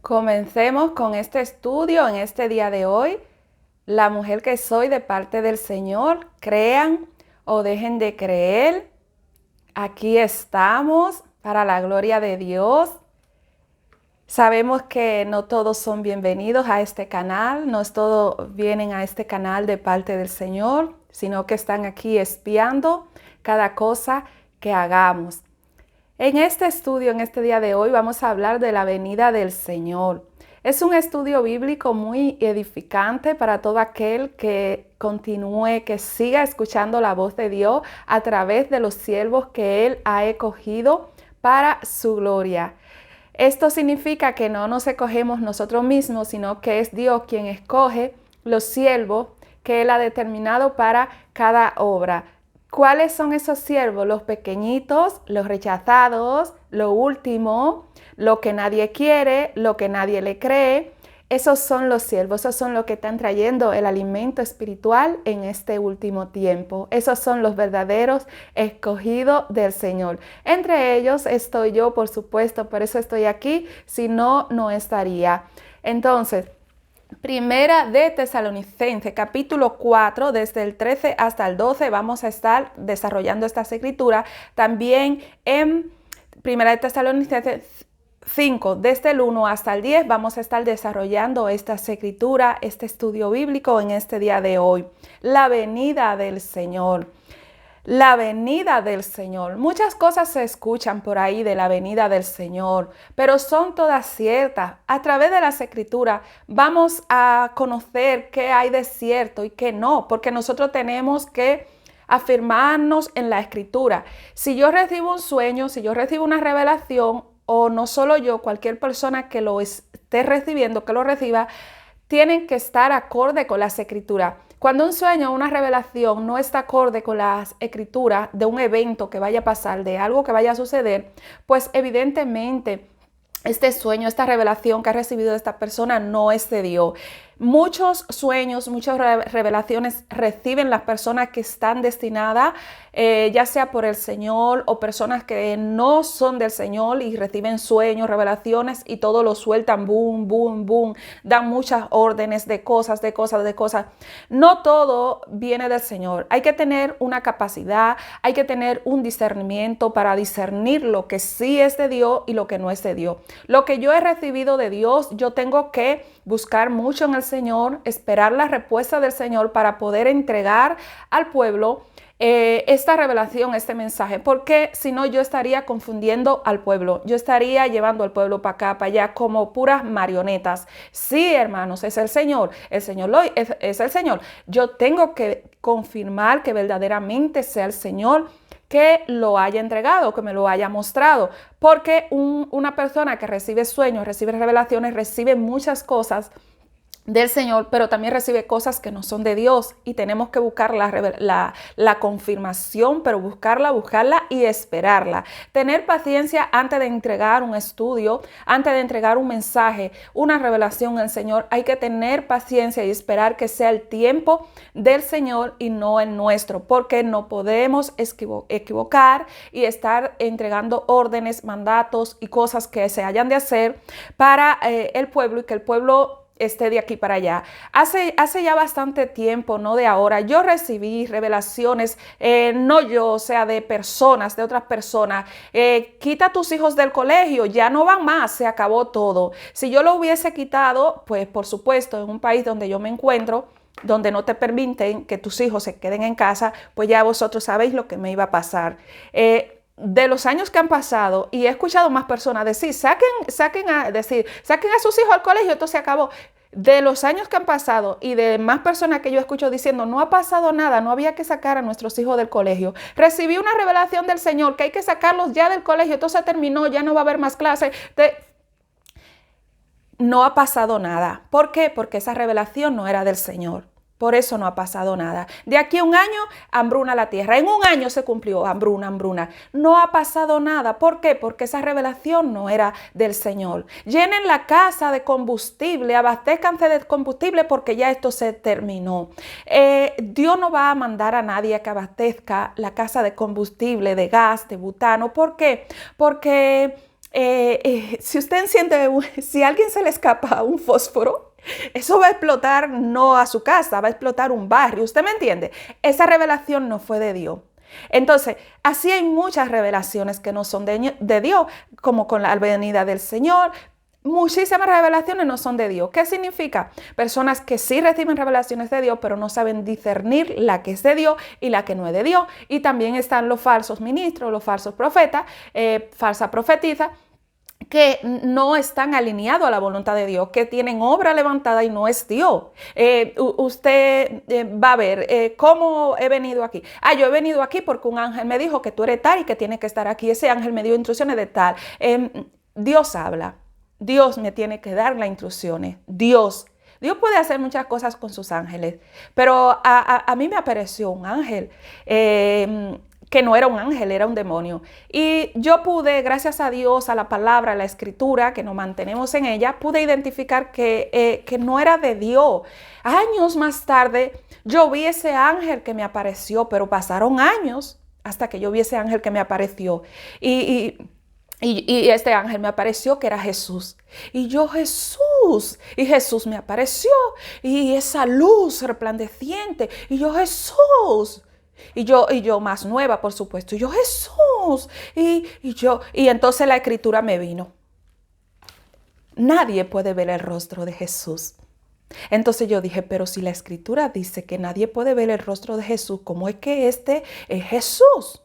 Comencemos con este estudio en este día de hoy. La mujer que soy de parte del Señor, crean o dejen de creer. Aquí estamos para la gloria de Dios. Sabemos que no todos son bienvenidos a este canal, no todos vienen a este canal de parte del Señor, sino que están aquí espiando cada cosa que hagamos. En este estudio, en este día de hoy, vamos a hablar de la venida del Señor. Es un estudio bíblico muy edificante para todo aquel que continúe, que siga escuchando la voz de Dios a través de los siervos que Él ha escogido para su gloria. Esto significa que no nos escogemos nosotros mismos, sino que es Dios quien escoge los siervos que Él ha determinado para cada obra. ¿Cuáles son esos siervos? Los pequeñitos, los rechazados, lo último, lo que nadie quiere, lo que nadie le cree. Esos son los siervos, esos son los que están trayendo el alimento espiritual en este último tiempo. Esos son los verdaderos escogidos del Señor. Entre ellos estoy yo, por supuesto, por eso estoy aquí, si no, no estaría. Entonces, Primera de Tesalonicenses, capítulo 4, desde el 13 hasta el 12, vamos a estar desarrollando estas escrituras. También en Primera de Tesalonicenses 5, desde el 1 hasta el 10, vamos a estar desarrollando estas escrituras, este estudio bíblico en este día de hoy. La venida del Señor. La venida del Señor. Muchas cosas se escuchan por ahí de la venida del Señor, pero son todas ciertas. A través de las escrituras vamos a conocer qué hay de cierto y qué no, porque nosotros tenemos que afirmarnos en la escritura. Si yo recibo un sueño, si yo recibo una revelación, o no solo yo, cualquier persona que lo esté recibiendo, que lo reciba, tienen que estar acorde con las escrituras. Cuando un sueño o una revelación no está acorde con las escrituras de un evento que vaya a pasar, de algo que vaya a suceder, pues evidentemente este sueño, esta revelación que ha recibido esta persona no es de Dios. Muchos sueños, muchas revelaciones reciben las personas que están destinadas, ya sea por el Señor o personas que no son del Señor y reciben sueños, revelaciones y todo lo sueltan, boom, boom, boom, dan muchas órdenes de cosas. No todo viene del Señor. Hay que tener una capacidad, hay que tener un discernimiento para discernir lo que sí es de Dios y lo que no es de Dios. Lo que yo he recibido de Dios, yo tengo que buscar mucho en el Señor, esperar la respuesta del Señor para poder entregar al pueblo esta revelación, este mensaje, porque si no yo estaría confundiendo al pueblo, yo estaría llevando al pueblo para acá, para allá, como puras marionetas. Sí, hermanos, es el Señor es el Señor. Yo tengo que confirmar que verdaderamente sea el Señor que lo haya entregado, que me lo haya mostrado, porque una persona que recibe sueños, recibe revelaciones, recibe muchas cosas del Señor, pero también recibe cosas que no son de Dios y tenemos que buscar la confirmación, pero buscarla y esperarla. Tener paciencia antes de entregar un estudio, antes de entregar un mensaje, una revelación del Señor. Hay que tener paciencia y esperar que sea el tiempo del Señor y no el nuestro, porque no podemos equivocar y estar entregando órdenes, mandatos y cosas que se hayan de hacer para el pueblo y que el pueblo esté de aquí para allá. Hace ya bastante tiempo, no de ahora, yo recibí revelaciones, no yo, o sea, de personas, de otras personas. Quita a tus hijos del colegio, ya no van más, se acabó todo. Si yo lo hubiese quitado, pues por supuesto, en un país donde yo me encuentro, donde no te permiten que tus hijos se queden en casa, pues ya vosotros sabéis lo que me iba a pasar. De los años que han pasado, y he escuchado más personas decir, saquen a sus hijos al colegio, esto se acabó. De los años que han pasado y de más personas que yo escucho diciendo, no ha pasado nada, no había que sacar a nuestros hijos del colegio. Recibí una revelación del Señor que hay que sacarlos ya del colegio, esto se terminó, ya no va a haber más clases. No ha pasado nada. ¿Por qué? Porque esa revelación no era del Señor. Por eso no ha pasado nada. De aquí a un año, hambruna la tierra. En un año se cumplió, hambruna. No ha pasado nada. ¿Por qué? Porque esa revelación no era del Señor. Llenen la casa de combustible, abastezcanse de combustible porque ya esto se terminó. Dios no va a mandar a nadie a que abastezca la casa de combustible, de gas, de butano. ¿Por qué? Porque si usted enciende, si a alguien se le escapa un fósforo, eso va a explotar no a su casa, va a explotar un barrio. ¿Usted me entiende? Esa revelación no fue de Dios. Entonces, así hay muchas revelaciones que no son de Dios, como con la venida del Señor. Muchísimas revelaciones no son de Dios. ¿Qué significa? Personas que sí reciben revelaciones de Dios, pero no saben discernir la que es de Dios y la que no es de Dios. Y también están los falsos ministros, los falsos profetas, falsa profetisa, que no están alineados a la voluntad de Dios, que tienen obra levantada y no es Dios. Usted va a ver cómo he venido aquí. Yo he venido aquí porque un ángel me dijo que tú eres tal y que tienes que estar aquí. Ese ángel me dio instrucciones de tal. Dios habla. Dios me tiene que dar las instrucciones. Dios puede hacer muchas cosas con sus ángeles, pero a mí me apareció un ángel que no era un ángel, era un demonio. Y yo pude, gracias a Dios, a la palabra, a la escritura, que nos mantenemos en ella, pude identificar que no era de Dios. Años más tarde, yo vi ese ángel que me apareció, pero pasaron años hasta que yo vi ese ángel que me apareció. Y este ángel me apareció que era Jesús. Y yo, Jesús. Y Jesús me apareció. Y esa luz resplandeciente. Y yo, Jesús. Y yo más nueva, por supuesto. Y yo, Jesús. Y entonces la escritura me vino. Nadie puede ver el rostro de Jesús. Entonces yo dije, pero si la escritura dice que nadie puede ver el rostro de Jesús, ¿cómo es que este es Jesús?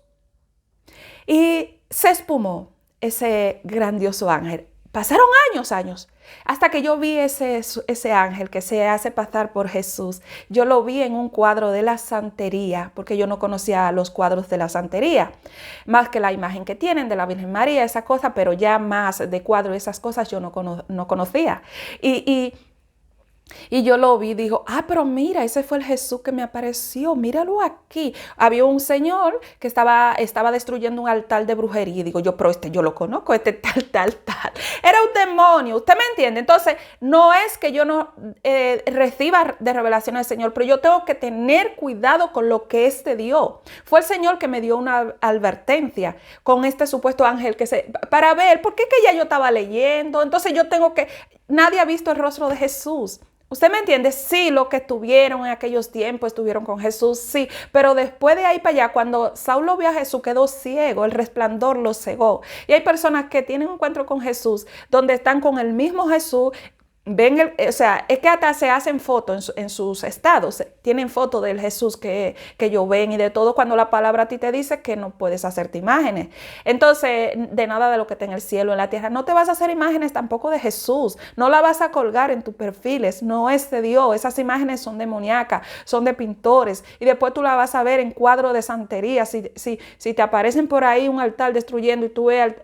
Y se espumó ese grandioso ángel. Pasaron años, hasta que yo vi ese ángel que se hace pasar por Jesús. Yo lo vi en un cuadro de la santería, porque yo no conocía los cuadros de la santería, más que la imagen que tienen de la Virgen María, esa cosa, pero ya más de cuadro, esas cosas yo no conocía. Y yo lo vi y dijo, pero mira, ese fue el Jesús que me apareció, míralo aquí. Había un señor que estaba destruyendo un altar de brujería. Y digo yo, pero yo lo conozco, tal. Era un demonio, ¿usted me entiende? Entonces, no es que yo no reciba de revelación del Señor, pero yo tengo que tener cuidado con lo que es de Dios. Fue el Señor que me dio una advertencia con este supuesto ángel para ver, ¿por qué que ya yo estaba leyendo? Entonces nadie ha visto el rostro de Jesús. ¿Usted me entiende? Sí, lo que estuvieron en aquellos tiempos, estuvieron con Jesús, sí. Pero después de ahí para allá, cuando Saulo vio a Jesús, quedó ciego, el resplandor lo cegó. Y hay personas que tienen un encuentro con Jesús, donde están con el mismo Jesús. Es que hasta se hacen fotos en sus estados, tienen fotos del Jesús que ellos ven y de todo, cuando la palabra a ti te dice que no puedes hacerte imágenes. Entonces, de nada de lo que está en el cielo, en la tierra, no te vas a hacer imágenes tampoco de Jesús, no la vas a colgar en tus perfiles, no es de Dios, esas imágenes son demoníacas, son de pintores, y después tú la vas a ver en cuadro de santería, si te aparecen por ahí un altar destruyendo y tú ves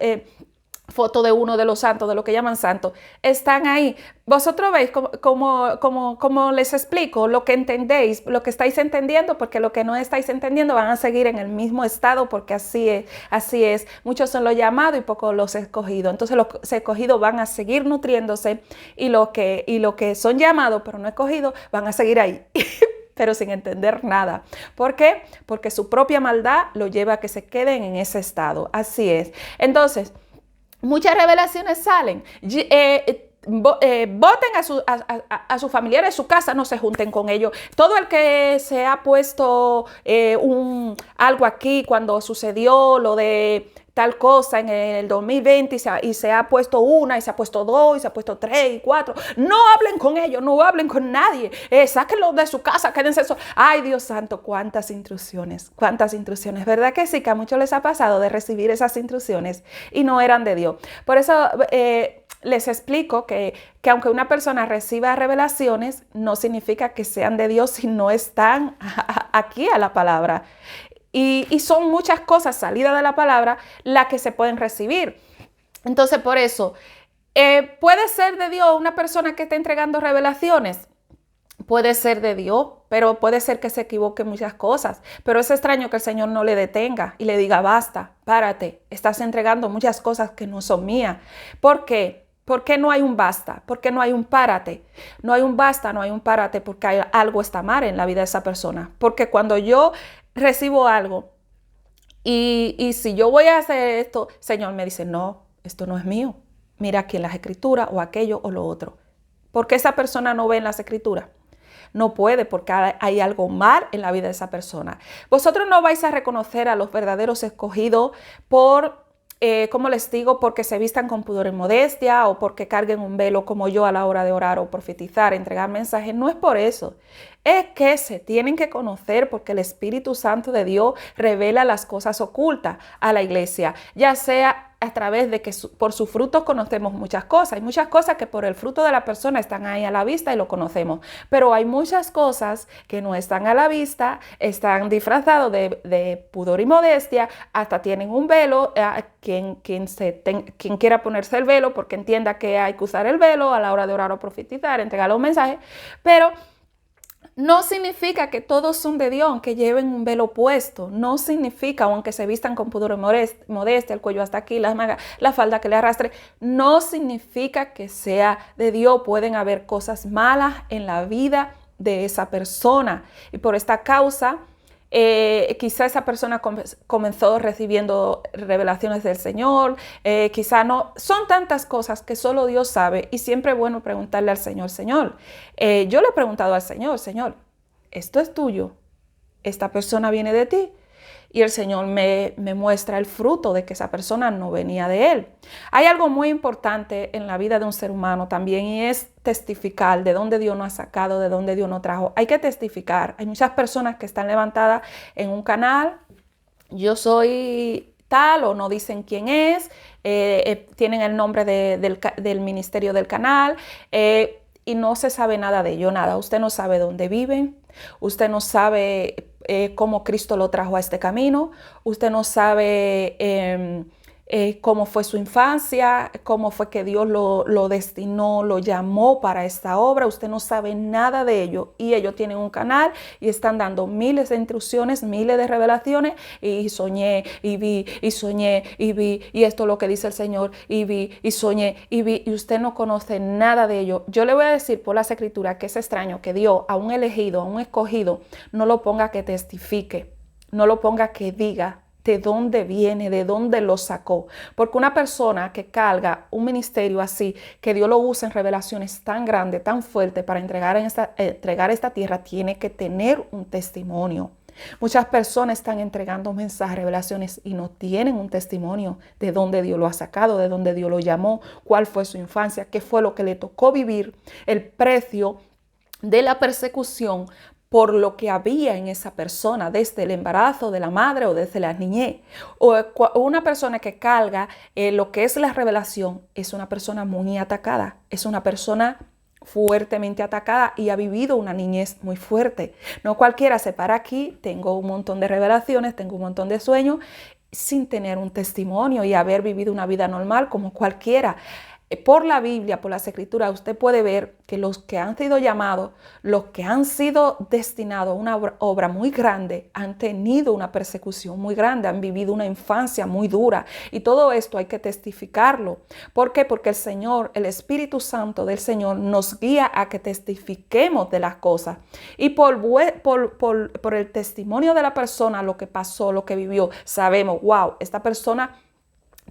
foto de uno de los santos, de lo que llaman santos, están ahí. Vosotros veis como les explico lo que entendéis, lo que estáis entendiendo, porque lo que no estáis entendiendo van a seguir en el mismo estado, porque así es. Muchos son los llamados y pocos los escogidos. Entonces los escogidos van a seguir nutriéndose y los que son llamados pero no escogidos van a seguir ahí. Pero sin entender nada. ¿Por qué? Porque su propia maldad lo lleva a que se queden en ese estado. Así es. Entonces, muchas revelaciones salen. Voten a sus familiares de su casa, no se junten con ellos. Todo el que se ha puesto algo aquí cuando sucedió lo de tal cosa en el 2020 y se ha puesto una, y se ha puesto dos, y se ha puesto tres y cuatro. No hablen con ellos, no hablen con nadie. Sáquenlo de su casa, quédense solos. Ay, Dios santo, cuántas instrucciones. ¿Verdad que sí? Que a muchos les ha pasado de recibir esas instrucciones y no eran de Dios. Por eso les explico que aunque una persona reciba revelaciones, no significa que sean de Dios si no están aquí a la palabra. Y son muchas cosas salidas de la palabra las que se pueden recibir. Entonces, por eso, ¿puede ser de Dios una persona que esté entregando revelaciones? Puede ser de Dios, pero puede ser que se equivoque en muchas cosas. Pero es extraño que el Señor no le detenga y le diga, basta, párate, estás entregando muchas cosas que no son mías. ¿Por qué? ¿Por qué no hay un basta? ¿Por qué no hay un párate? No hay un basta, no hay un párate porque algo está mal en la vida de esa persona. Porque cuando yo recibo algo y si yo voy a hacer esto, Señor me dice, no, esto no es mío. Mira aquí en las escrituras o aquello o lo otro. ¿Por qué esa persona no ve en las escrituras? No puede, porque hay algo mal en la vida de esa persona. Vosotros no vais a reconocer a los verdaderos escogidos por, como les digo, porque se vistan con pudor y modestia o porque carguen un velo como yo a la hora de orar o profetizar, entregar mensajes. No es por eso. Es que se tienen que conocer porque el Espíritu Santo de Dios revela las cosas ocultas a la iglesia, ya sea a través de que por sus frutos conocemos muchas cosas. Hay muchas cosas que por el fruto de la persona están ahí a la vista y lo conocemos. Pero hay muchas cosas que no están a la vista, están disfrazados de pudor y modestia, hasta tienen un velo. Quien quiera ponerse el velo porque entienda que hay que usar el velo a la hora de orar o profetizar, entregar los mensajes. Pero no significa que todos son de Dios, aunque lleven un velo puesto. No significa, aunque se vistan con pudor y modestia, el cuello hasta aquí, las mangas, la falda que le arrastre. No significa que sea de Dios. Pueden haber cosas malas en la vida de esa persona. Y por esta causa, quizá esa persona comenzó recibiendo revelaciones del Señor, quizá no, son tantas cosas que solo Dios sabe y siempre es bueno preguntarle al Señor, Señor, yo le he preguntado al Señor, Señor, ¿esto es tuyo? ¿Esta persona viene de ti? Y el Señor me muestra el fruto de que esa persona no venía de Él. Hay algo muy importante en la vida de un ser humano también y es testificar de dónde Dios nos ha sacado, de dónde Dios nos trajo. Hay que testificar. Hay muchas personas que están levantadas en un canal. Yo soy tal o no dicen quién es. Tienen el nombre del ministerio del canal. Y no se sabe nada de ello, nada. Usted no sabe dónde viven, usted no sabe cómo Cristo lo trajo a este camino, usted no sabe cómo fue su infancia, cómo fue que Dios lo destinó, lo llamó para esta obra. Usted no sabe nada de ello y ellos tienen un canal y están dando miles de instrucciones, miles de revelaciones y soñé y vi y soñé y vi y esto es lo que dice el Señor y vi y soñé y vi y usted no conoce nada de ello. Yo le voy a decir por las escrituras que es extraño que Dios a un elegido, a un escogido, no lo ponga que testifique, no lo ponga que diga de dónde viene, de dónde lo sacó. Porque una persona que carga un ministerio así, que Dios lo usa en revelaciones tan grandes, tan fuertes para entregar esta tierra, tiene que tener un testimonio. Muchas personas están entregando mensajes, revelaciones y no tienen un testimonio de dónde Dios lo ha sacado, de dónde Dios lo llamó, cuál fue su infancia, qué fue lo que le tocó vivir, el precio de la persecución por lo que había en esa persona desde el embarazo de la madre o desde la niñez. O una persona que carga lo que es la revelación es una persona muy atacada, es una persona fuertemente atacada y ha vivido una niñez muy fuerte. No cualquiera se para aquí, tengo un montón de revelaciones, tengo un montón de sueños, sin tener un testimonio y haber vivido una vida normal como cualquiera. Por la Biblia, por las escrituras, usted puede ver que los que han sido llamados, los que han sido destinados a una obra muy grande, han tenido una persecución muy grande, han vivido una infancia muy dura. Y todo esto hay que testificarlo. ¿Por qué? Porque el Señor, el Espíritu Santo del Señor nos guía a que testifiquemos de las cosas. Y por el testimonio de la persona, lo que pasó, lo que vivió, sabemos, wow, esta persona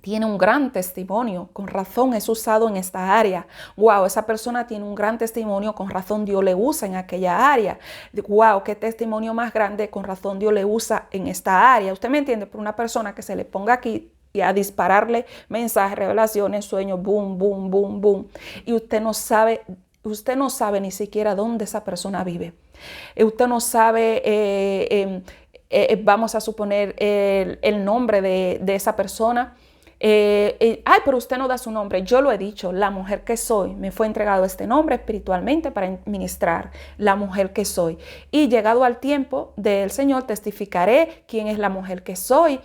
tiene un gran testimonio, con razón es usado en esta área. Wow, esa persona tiene un gran testimonio, con razón Dios le usa en aquella área. Wow, qué testimonio más grande, con razón Dios le usa en esta área. ¿Usted me entiende? Por una persona que se le ponga aquí y a dispararle mensajes, revelaciones, sueños, boom, boom, boom, boom. Y usted no sabe ni siquiera dónde esa persona vive. Usted no sabe, vamos a suponer, el nombre de esa persona. Pero usted no da su nombre. Yo lo he dicho, la mujer que soy, me fue entregado este nombre espiritualmente para ministrar, la mujer que soy. Y llegado al tiempo del Señor, testificaré quién es la mujer que soy.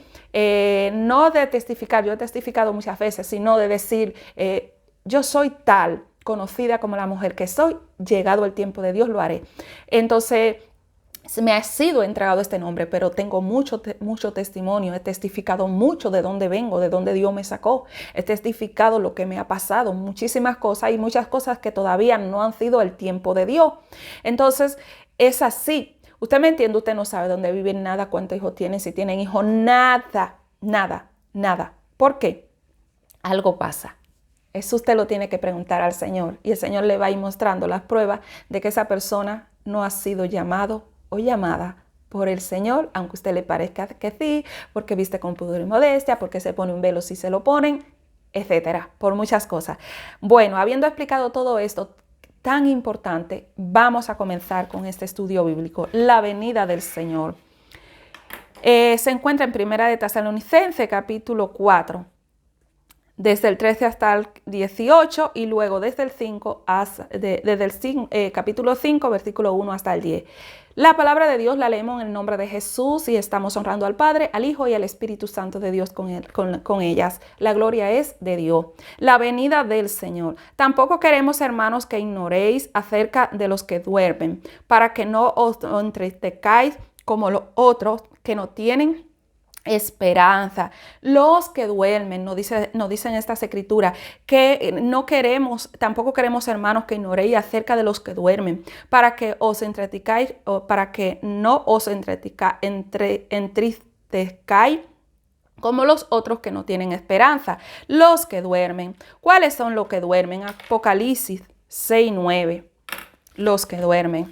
No de testificar, yo he testificado muchas veces, sino de decir, yo soy tal, conocida como la mujer que soy, llegado el tiempo de Dios lo haré. Entonces, me ha sido entregado este nombre, pero tengo mucho testimonio. He testificado mucho de dónde vengo, de dónde Dios me sacó. He testificado lo que me ha pasado, muchísimas cosas y muchas cosas que todavía no han sido el tiempo de Dios. Entonces, es así. Usted me entiende, usted no sabe dónde viven, nada, cuántos hijos tienen, si tienen hijos, nada, nada, nada. ¿Por qué? algo pasa. Eso usted lo tiene que preguntar al Señor y el Señor le va a ir mostrando las pruebas de que esa persona no ha sido llamado o llamada por el Señor, aunque a usted le parezca que sí, porque viste con pudor y modestia, porque se pone un velo si se lo ponen, etcétera, por muchas cosas. Bueno, habiendo explicado todo esto tan importante, vamos a comenzar con este estudio bíblico, la venida del Señor. Se encuentra en Primera de Tesalonicenses, capítulo 4, desde el 13 hasta el 18 y luego desde el 5 hasta, capítulo 5, versículo 1 hasta el 10. La palabra de Dios la leemos en el nombre de Jesús y estamos honrando al Padre, al Hijo y al Espíritu Santo de Dios con ellas. La gloria es de Dios. La venida del Señor. Tampoco queremos, hermanos, que ignoréis acerca de los que duermen, para que no os entristezcáis como los otros que no tienen esperanza. Los que duermen, nos dicen estas escrituras, que no queremos, tampoco queremos, hermanos, que ignoréis acerca de los que duermen, para que os entristezcáis, o para que no os entristezcáis como los otros que no tienen esperanza. Los que duermen. ¿Cuáles son los que duermen? Apocalipsis 6:9. Los que duermen.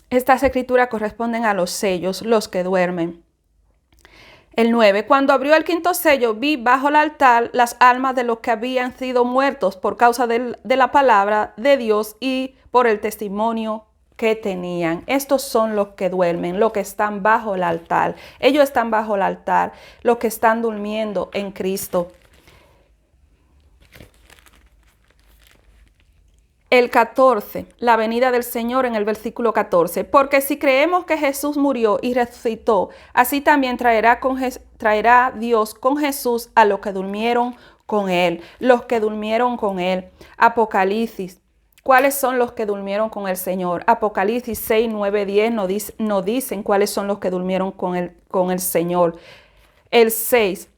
Estas escrituras corresponden a los sellos, los que duermen. El 9. Cuando abrió el quinto sello, vi bajo el altar las almas de los que habían sido muertos por causa de la palabra de Dios y por el testimonio que tenían. Estos son los que duermen, los que están bajo el altar. Ellos están bajo el altar, los que están durmiendo en Cristo. El 14, la venida del Señor en el versículo 14. Porque si creemos que Jesús murió y resucitó, así también traerá Dios con Jesús a los que durmieron con Él. Los que durmieron con Él. Apocalipsis. ¿Cuáles son los que durmieron con el Señor? Apocalipsis 6, 9, 10 nos dicen cuáles son los que durmieron con el Señor. El 6.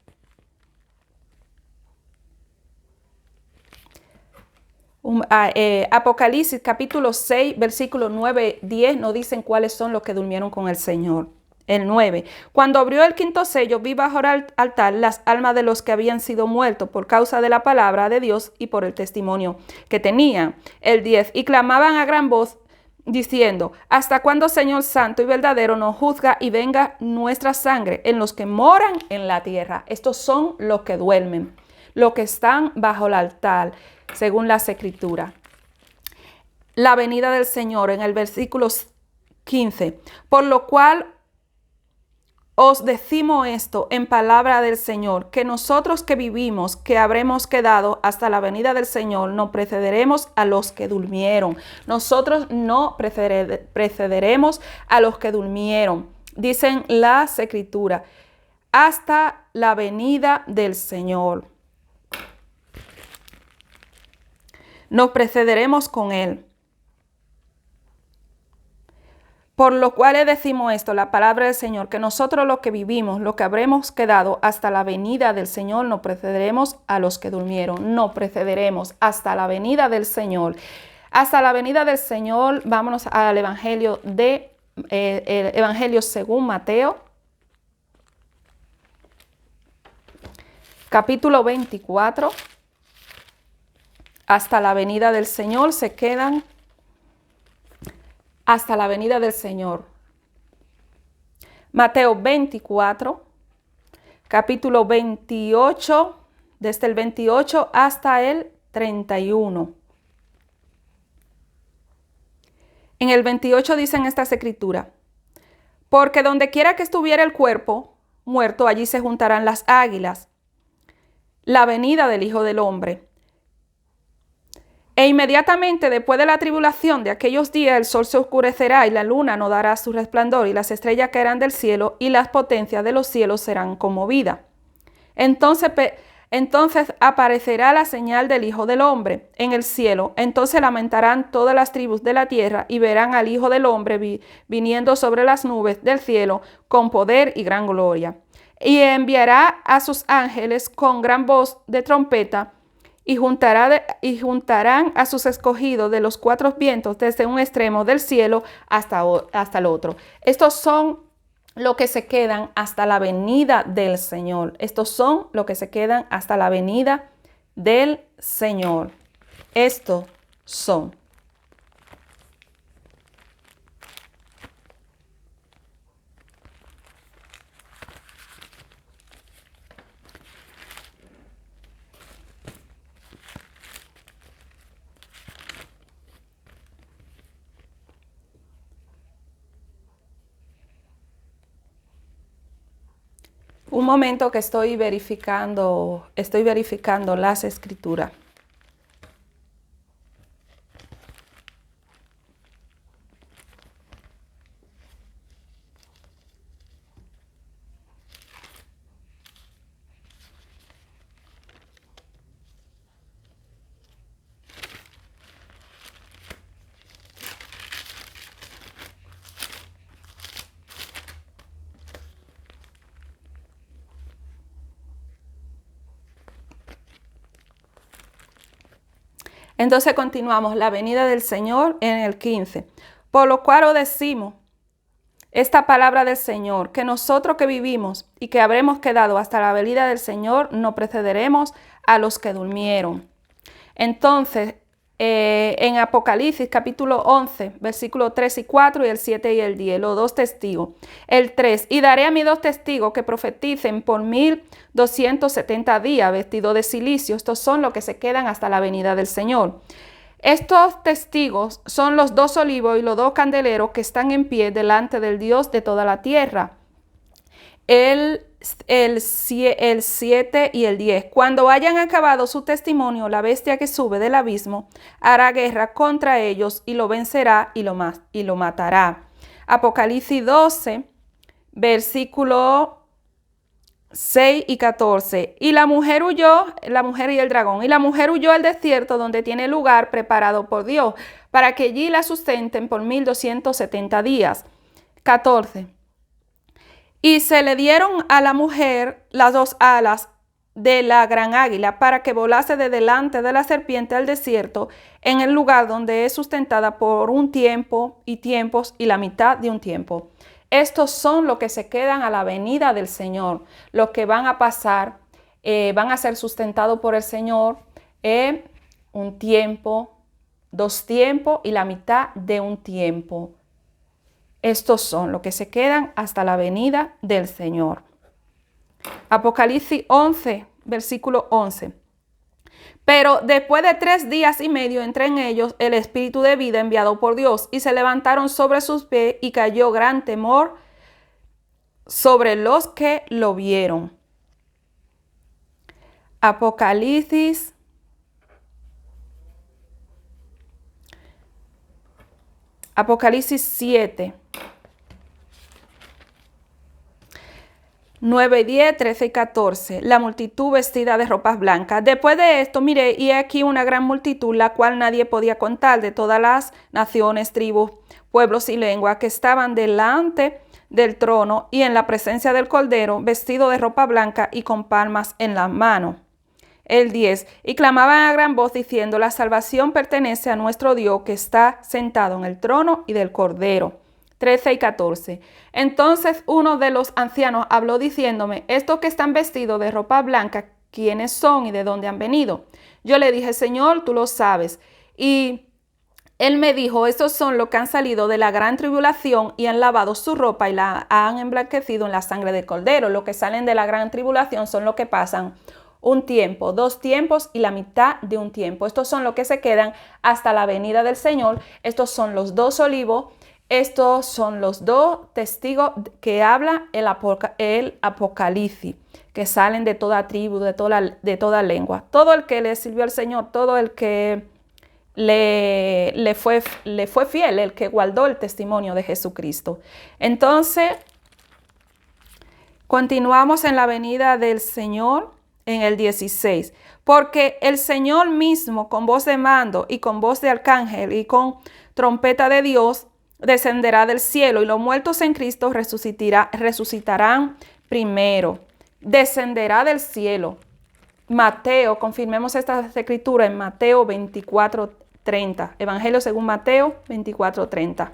Apocalipsis capítulo 6, versículos 9, 10 nos dicen cuáles son los que durmieron con el Señor. El 9. Cuando abrió el quinto sello, vi bajo el altar las almas de los que habían sido muertos por causa de la palabra de Dios y por el testimonio que tenían. El 10. Y clamaban a gran voz diciendo: ¿hasta cuándo, Señor santo y verdadero, nos juzga y venga nuestra sangre en los que moran en la tierra? Estos son los que duermen, los que están bajo el altar, según las escrituras. La venida del Señor en el versículo 15. Por lo cual os decimos esto en palabra del Señor, que nosotros que vivimos, que habremos quedado hasta la venida del Señor, no precederemos a los que durmieron. Nosotros no precederemos a los que durmieron, dicen las escrituras, hasta la venida del Señor. Nos precederemos con Él. Por lo cual le decimos esto, la palabra del Señor, que nosotros los que vivimos, los que habremos quedado hasta la venida del Señor, no precederemos a los que durmieron. No precederemos hasta la venida del Señor. Hasta la venida del Señor, vámonos al Evangelio el Evangelio según Mateo, capítulo 24. Hasta la venida del Señor se quedan hasta la venida del Señor. Mateo 24, capítulo 28, desde el 28 hasta el 31. En el 28 dicen estas escrituras: porque donde quiera que estuviera el cuerpo muerto, allí se juntarán las águilas. La venida del Hijo del Hombre. E inmediatamente después de la tribulación de aquellos días, el sol se oscurecerá y la luna no dará su resplandor y las estrellas caerán del cielo y las potencias de los cielos serán conmovidas. Entonces aparecerá la señal del Hijo del Hombre en el cielo. Entonces lamentarán todas las tribus de la tierra y verán al Hijo del Hombre viniendo sobre las nubes del cielo con poder y gran gloria. Y enviará a sus ángeles con gran voz de trompeta, y juntarán a sus escogidos de los cuatro vientos desde un extremo del cielo hasta el otro. Estos son lo que se quedan hasta la venida del Señor. Estos son lo que se quedan hasta la venida del Señor. Estos son. Un momento que estoy verificando las escrituras. Entonces continuamos la venida del Señor en el 15. Por lo cual os decimos esta palabra del Señor, que nosotros que vivimos y que habremos quedado hasta la venida del Señor, no precederemos a los que durmieron. Entonces, en Apocalipsis capítulo 11, versículos 3 y 4 y el 7 y el 10, los dos testigos. El 3, y daré a mis dos testigos que profeticen por 1270 días vestidos de silicio. Estos son los que se quedan hasta la venida del Señor. Estos testigos son los dos olivos y los dos candeleros que están en pie delante del Dios de toda la tierra. El 7 y el 10. Cuando hayan acabado su testimonio, la bestia que sube del abismo hará guerra contra ellos y lo vencerá y lo matará. Apocalipsis 12, versículo 6 y 14. Y la mujer huyó, la mujer y el dragón, y la mujer huyó al desierto donde tiene lugar preparado por Dios, para que allí la sustenten por 1270 días. 14. Y se le dieron a la mujer las dos alas de la gran águila para que volase de delante de la serpiente al desierto, en el lugar donde es sustentada por un tiempo y tiempos y la mitad de un tiempo. Estos son los que se quedan a la venida del Señor, los que van a pasar, van a ser sustentados por el Señor un tiempo, dos tiempos y la mitad de un tiempo. Estos son los que se quedan hasta la venida del Señor. Apocalipsis 11, versículo 11. Pero después de 3 días y medio entró en ellos el espíritu de vida enviado por Dios, y se levantaron sobre sus pies y cayó gran temor sobre los que lo vieron. Apocalipsis 7. 9, 10, 13 y 14. La multitud vestida de ropas blancas. Después de esto, miré, y aquí una gran multitud, la cual nadie podía contar, de todas las naciones, tribus, pueblos y lenguas, que estaban delante del trono y en la presencia del Cordero, vestido de ropa blanca y con palmas en las manos. El 10. Y clamaban a gran voz diciendo: la salvación pertenece a nuestro Dios que está sentado en el trono y del Cordero. 13 y 14. Entonces uno de los ancianos habló diciéndome: estos que están vestidos de ropa blanca, ¿quiénes son y de dónde han venido? Yo le dije: Señor, tú lo sabes. Y él me dijo: estos son los que han salido de la gran tribulación y han lavado su ropa y la han emblanquecido en la sangre del Cordero. Los que salen de la gran tribulación son los que pasan un tiempo, 2 tiempos y la mitad de un tiempo. Estos son los que se quedan hasta la venida del Señor. Estos son los dos olivos. Estos son los dos testigos que habla el Apocalipsis, que salen de toda tribu, de toda lengua. Todo el que le sirvió al Señor, todo el que le fue fiel, el que guardó el testimonio de Jesucristo. Entonces, continuamos en la venida del Señor en el 16. Porque el Señor mismo, con voz de mando y con voz de arcángel y con trompeta de Dios, descenderá del cielo, y los muertos en Cristo resucitarán primero. Descenderá del cielo. Mateo, confirmemos esta escritura en Mateo 24:30. Evangelio según Mateo 24:30.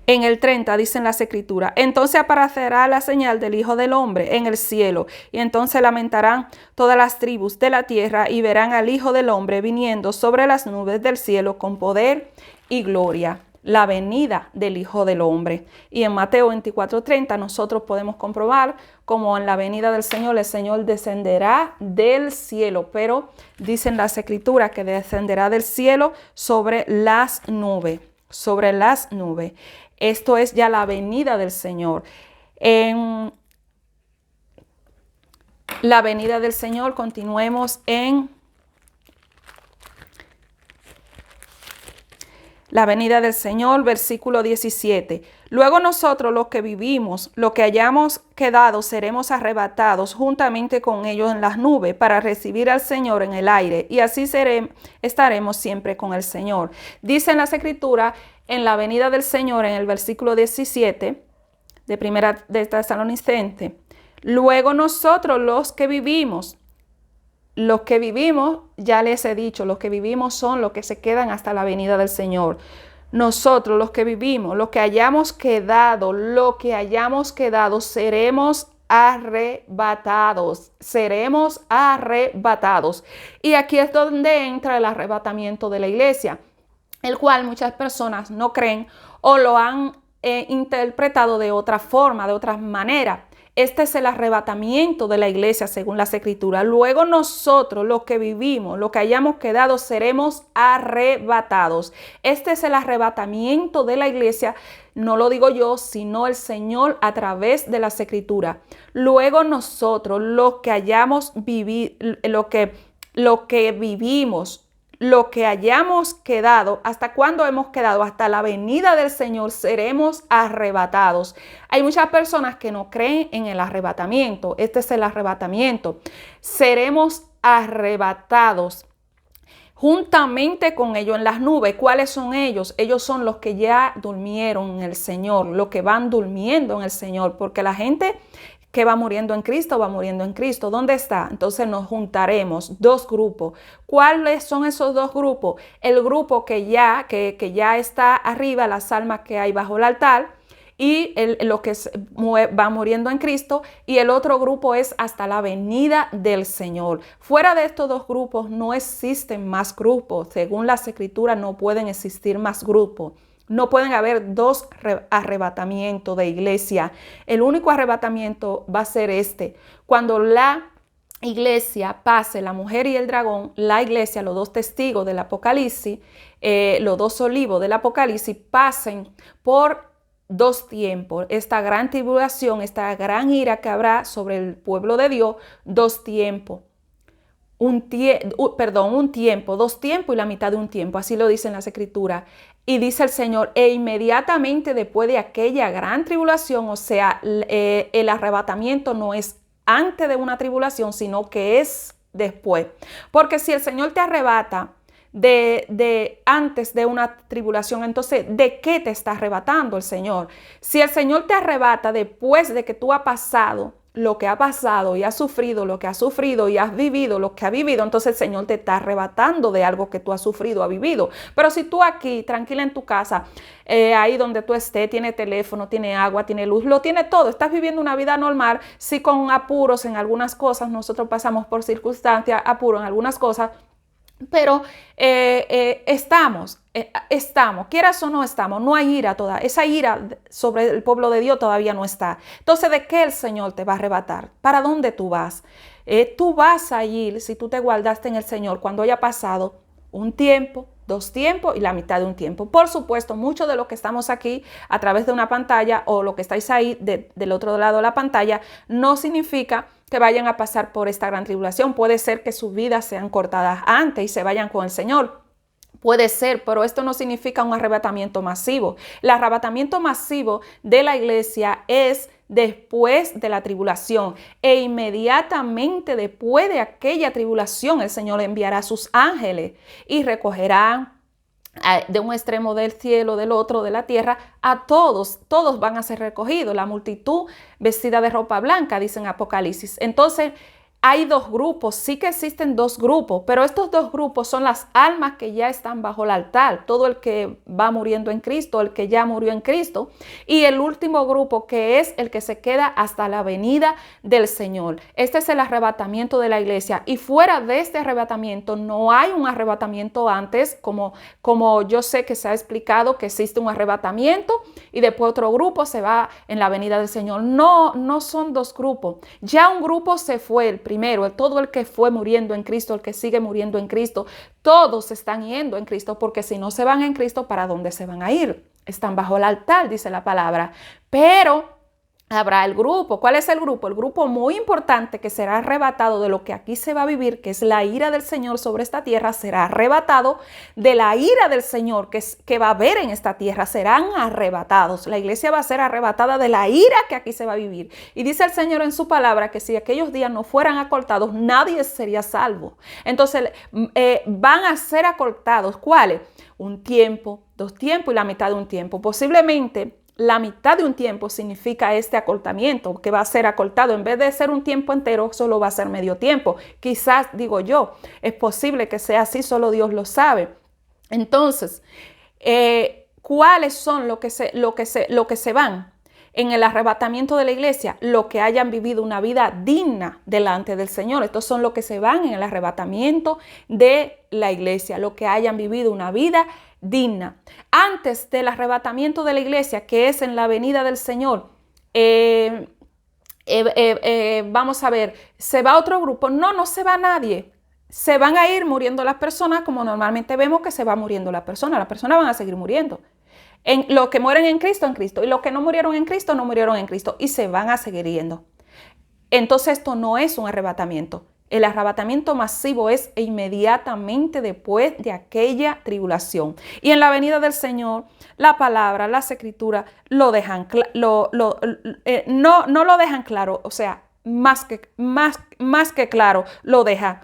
En el 30 dicen las escrituras: entonces aparecerá la señal del Hijo del Hombre en el cielo, y entonces lamentarán todas las tribus de la tierra y verán al Hijo del Hombre viniendo sobre las nubes del cielo con poder y gloria. La venida del Hijo del Hombre. Y en Mateo 24:30 nosotros podemos comprobar como en la venida del Señor, el Señor descenderá del cielo, pero dicen las escrituras que descenderá del cielo sobre las nubes, sobre las nubes. Esto es ya la venida del Señor. En la venida del Señor, continuemos en la venida del Señor, versículo 17. Luego nosotros los que vivimos, los que hayamos quedado, seremos arrebatados juntamente con ellos en las nubes para recibir al Señor en el aire, y así estaremos siempre con el Señor. Dicen las escrituras en la venida del Señor, en el versículo 17 de Primera de Tesalonicenses: luego nosotros los que vivimos, ya les he dicho, los que vivimos son los que se quedan hasta la venida del Señor. Nosotros los que vivimos, los que hayamos quedado, seremos arrebatados, Y aquí es donde entra el arrebatamiento de la iglesia, el cual muchas personas no creen o lo han interpretado de otra forma, de otra manera. Este es el arrebatamiento de la iglesia según las escrituras. Luego nosotros, los que vivimos, los que hayamos quedado, seremos arrebatados. Este es el arrebatamiento de la iglesia. No lo digo yo, sino el Señor a través de las escrituras. Luego nosotros, los que hayamos vivido, lo que vivimos, lo que hayamos quedado, ¿hasta cuándo hemos quedado? Hasta la venida del Señor seremos arrebatados. Hay muchas personas que no creen en el arrebatamiento. Este es el arrebatamiento. Seremos arrebatados juntamente con ellos en las nubes. ¿Cuáles son ellos? Ellos son los que ya durmieron en el Señor, los que van durmiendo en el Señor, porque la gente que va muriendo en Cristo, va muriendo en Cristo. ¿Dónde está? Entonces nos juntaremos, dos grupos. ¿Cuáles son esos dos grupos? El grupo que ya está arriba, las almas que hay bajo el altar, y lo que va muriendo en Cristo, y el otro grupo es hasta la venida del Señor. Fuera de estos dos grupos no existen más grupos. Según las escrituras no pueden existir más grupos. No pueden haber dos arrebatamientos de iglesia. El único arrebatamiento va a ser este. Cuando la iglesia pase, la mujer y el dragón, la iglesia, los dos testigos del Apocalipsis, los dos olivos del Apocalipsis, pasen por dos tiempos. Esta gran tribulación, esta gran ira que habrá sobre el pueblo de Dios, dos tiempos. Un tiempo, dos tiempos y la mitad de un tiempo, así lo dicen las escrituras. Y dice el Señor, e inmediatamente después de aquella gran tribulación, o sea, el arrebatamiento no es antes de una tribulación, sino que es después. Porque si el Señor te arrebata antes de una tribulación, entonces, ¿de qué te está arrebatando el Señor? Si el Señor te arrebata después de que tú has pasado lo que ha pasado y has sufrido lo que has sufrido y has vivido lo que has vivido, entonces el Señor te está arrebatando de algo que tú has sufrido, has vivido. Pero si tú aquí, tranquila en tu casa, ahí donde tú estés, tiene teléfono, tiene agua, tiene luz, lo tiene todo, estás viviendo una vida normal, sí con apuros en algunas cosas, nosotros pasamos por circunstancias, apuros en algunas cosas, pero estamos, quieras o no estamos, no hay ira toda, esa ira sobre el pueblo de Dios todavía no está. Entonces, ¿de qué el Señor te va a arrebatar? ¿Para dónde tú vas? Tú vas a ir, si tú te guardaste en el Señor, cuando haya pasado un tiempo, dos tiempos y la mitad de un tiempo. Por supuesto, muchos de los que estamos aquí a través de una pantalla o lo que estáis ahí del otro lado de la pantalla, no significa que vayan a pasar por esta gran tribulación. Puede ser que sus vidas sean cortadas antes y se vayan con el Señor. Puede ser, pero esto no significa un arrebatamiento masivo. El arrebatamiento masivo de la iglesia es después de la tribulación, e inmediatamente después de aquella tribulación el Señor enviará a sus ángeles y recogerán de un extremo del cielo, del otro de la tierra, a todos van a ser recogidos, la multitud vestida de ropa blanca, dice en Apocalipsis. Entonces, hay dos grupos, sí que existen dos grupos, pero estos dos grupos son las almas que ya están bajo el altar, todo el que va muriendo en Cristo, el que ya murió en Cristo, y el último grupo que es el que se queda hasta la venida del Señor. Este es el arrebatamiento de la iglesia, y fuera de este arrebatamiento no hay un arrebatamiento antes, como yo sé que se ha explicado que existe un arrebatamiento y después otro grupo se va en la venida del Señor. No son dos grupos. Ya un grupo se fue, el primero, todo el que fue muriendo en Cristo, el que sigue muriendo en Cristo, todos están yendo en Cristo, porque si no se van en Cristo, ¿para dónde se van a ir? Están bajo el altar, dice la palabra. Pero habrá el grupo. ¿Cuál es el grupo? El grupo muy importante que será arrebatado de lo que aquí se va a vivir, que es la ira del Señor sobre esta tierra, será arrebatado de la ira del Señor que va a haber en esta tierra. Serán arrebatados. La iglesia va a ser arrebatada de la ira que aquí se va a vivir. Y dice el Señor en su palabra que si aquellos días no fueran acortados, nadie sería salvo. Entonces van a ser acortados. ¿Cuáles? Un tiempo, 2 tiempos y la mitad de un tiempo. Posiblemente la mitad de un tiempo significa este acortamiento, que va a ser acortado. En vez de ser un tiempo entero, solo va a ser medio tiempo. Quizás, digo yo, es posible que sea así, solo Dios lo sabe. Entonces, ¿cuáles son lo que se van en el arrebatamiento de la iglesia? Lo que hayan vivido una vida digna delante del Señor. Estos son los que se van en el arrebatamiento de la iglesia, lo que hayan vivido una vida digna. Antes del arrebatamiento de la iglesia, que es en la venida del Señor, vamos a ver, ¿se va otro grupo? No se va nadie. Se van a ir muriendo las personas, como normalmente vemos que se va muriendo las personas van a seguir muriendo. Los que mueren en Cristo, y los que no murieron en Cristo, no murieron en Cristo, y se van a seguir yendo. Entonces esto no es un arrebatamiento. El arrebatamiento masivo es inmediatamente después de aquella tribulación. Y en la venida del Señor, la palabra, las escrituras lo dejan, no lo dejan claro, o sea, más que claro, lo dejan.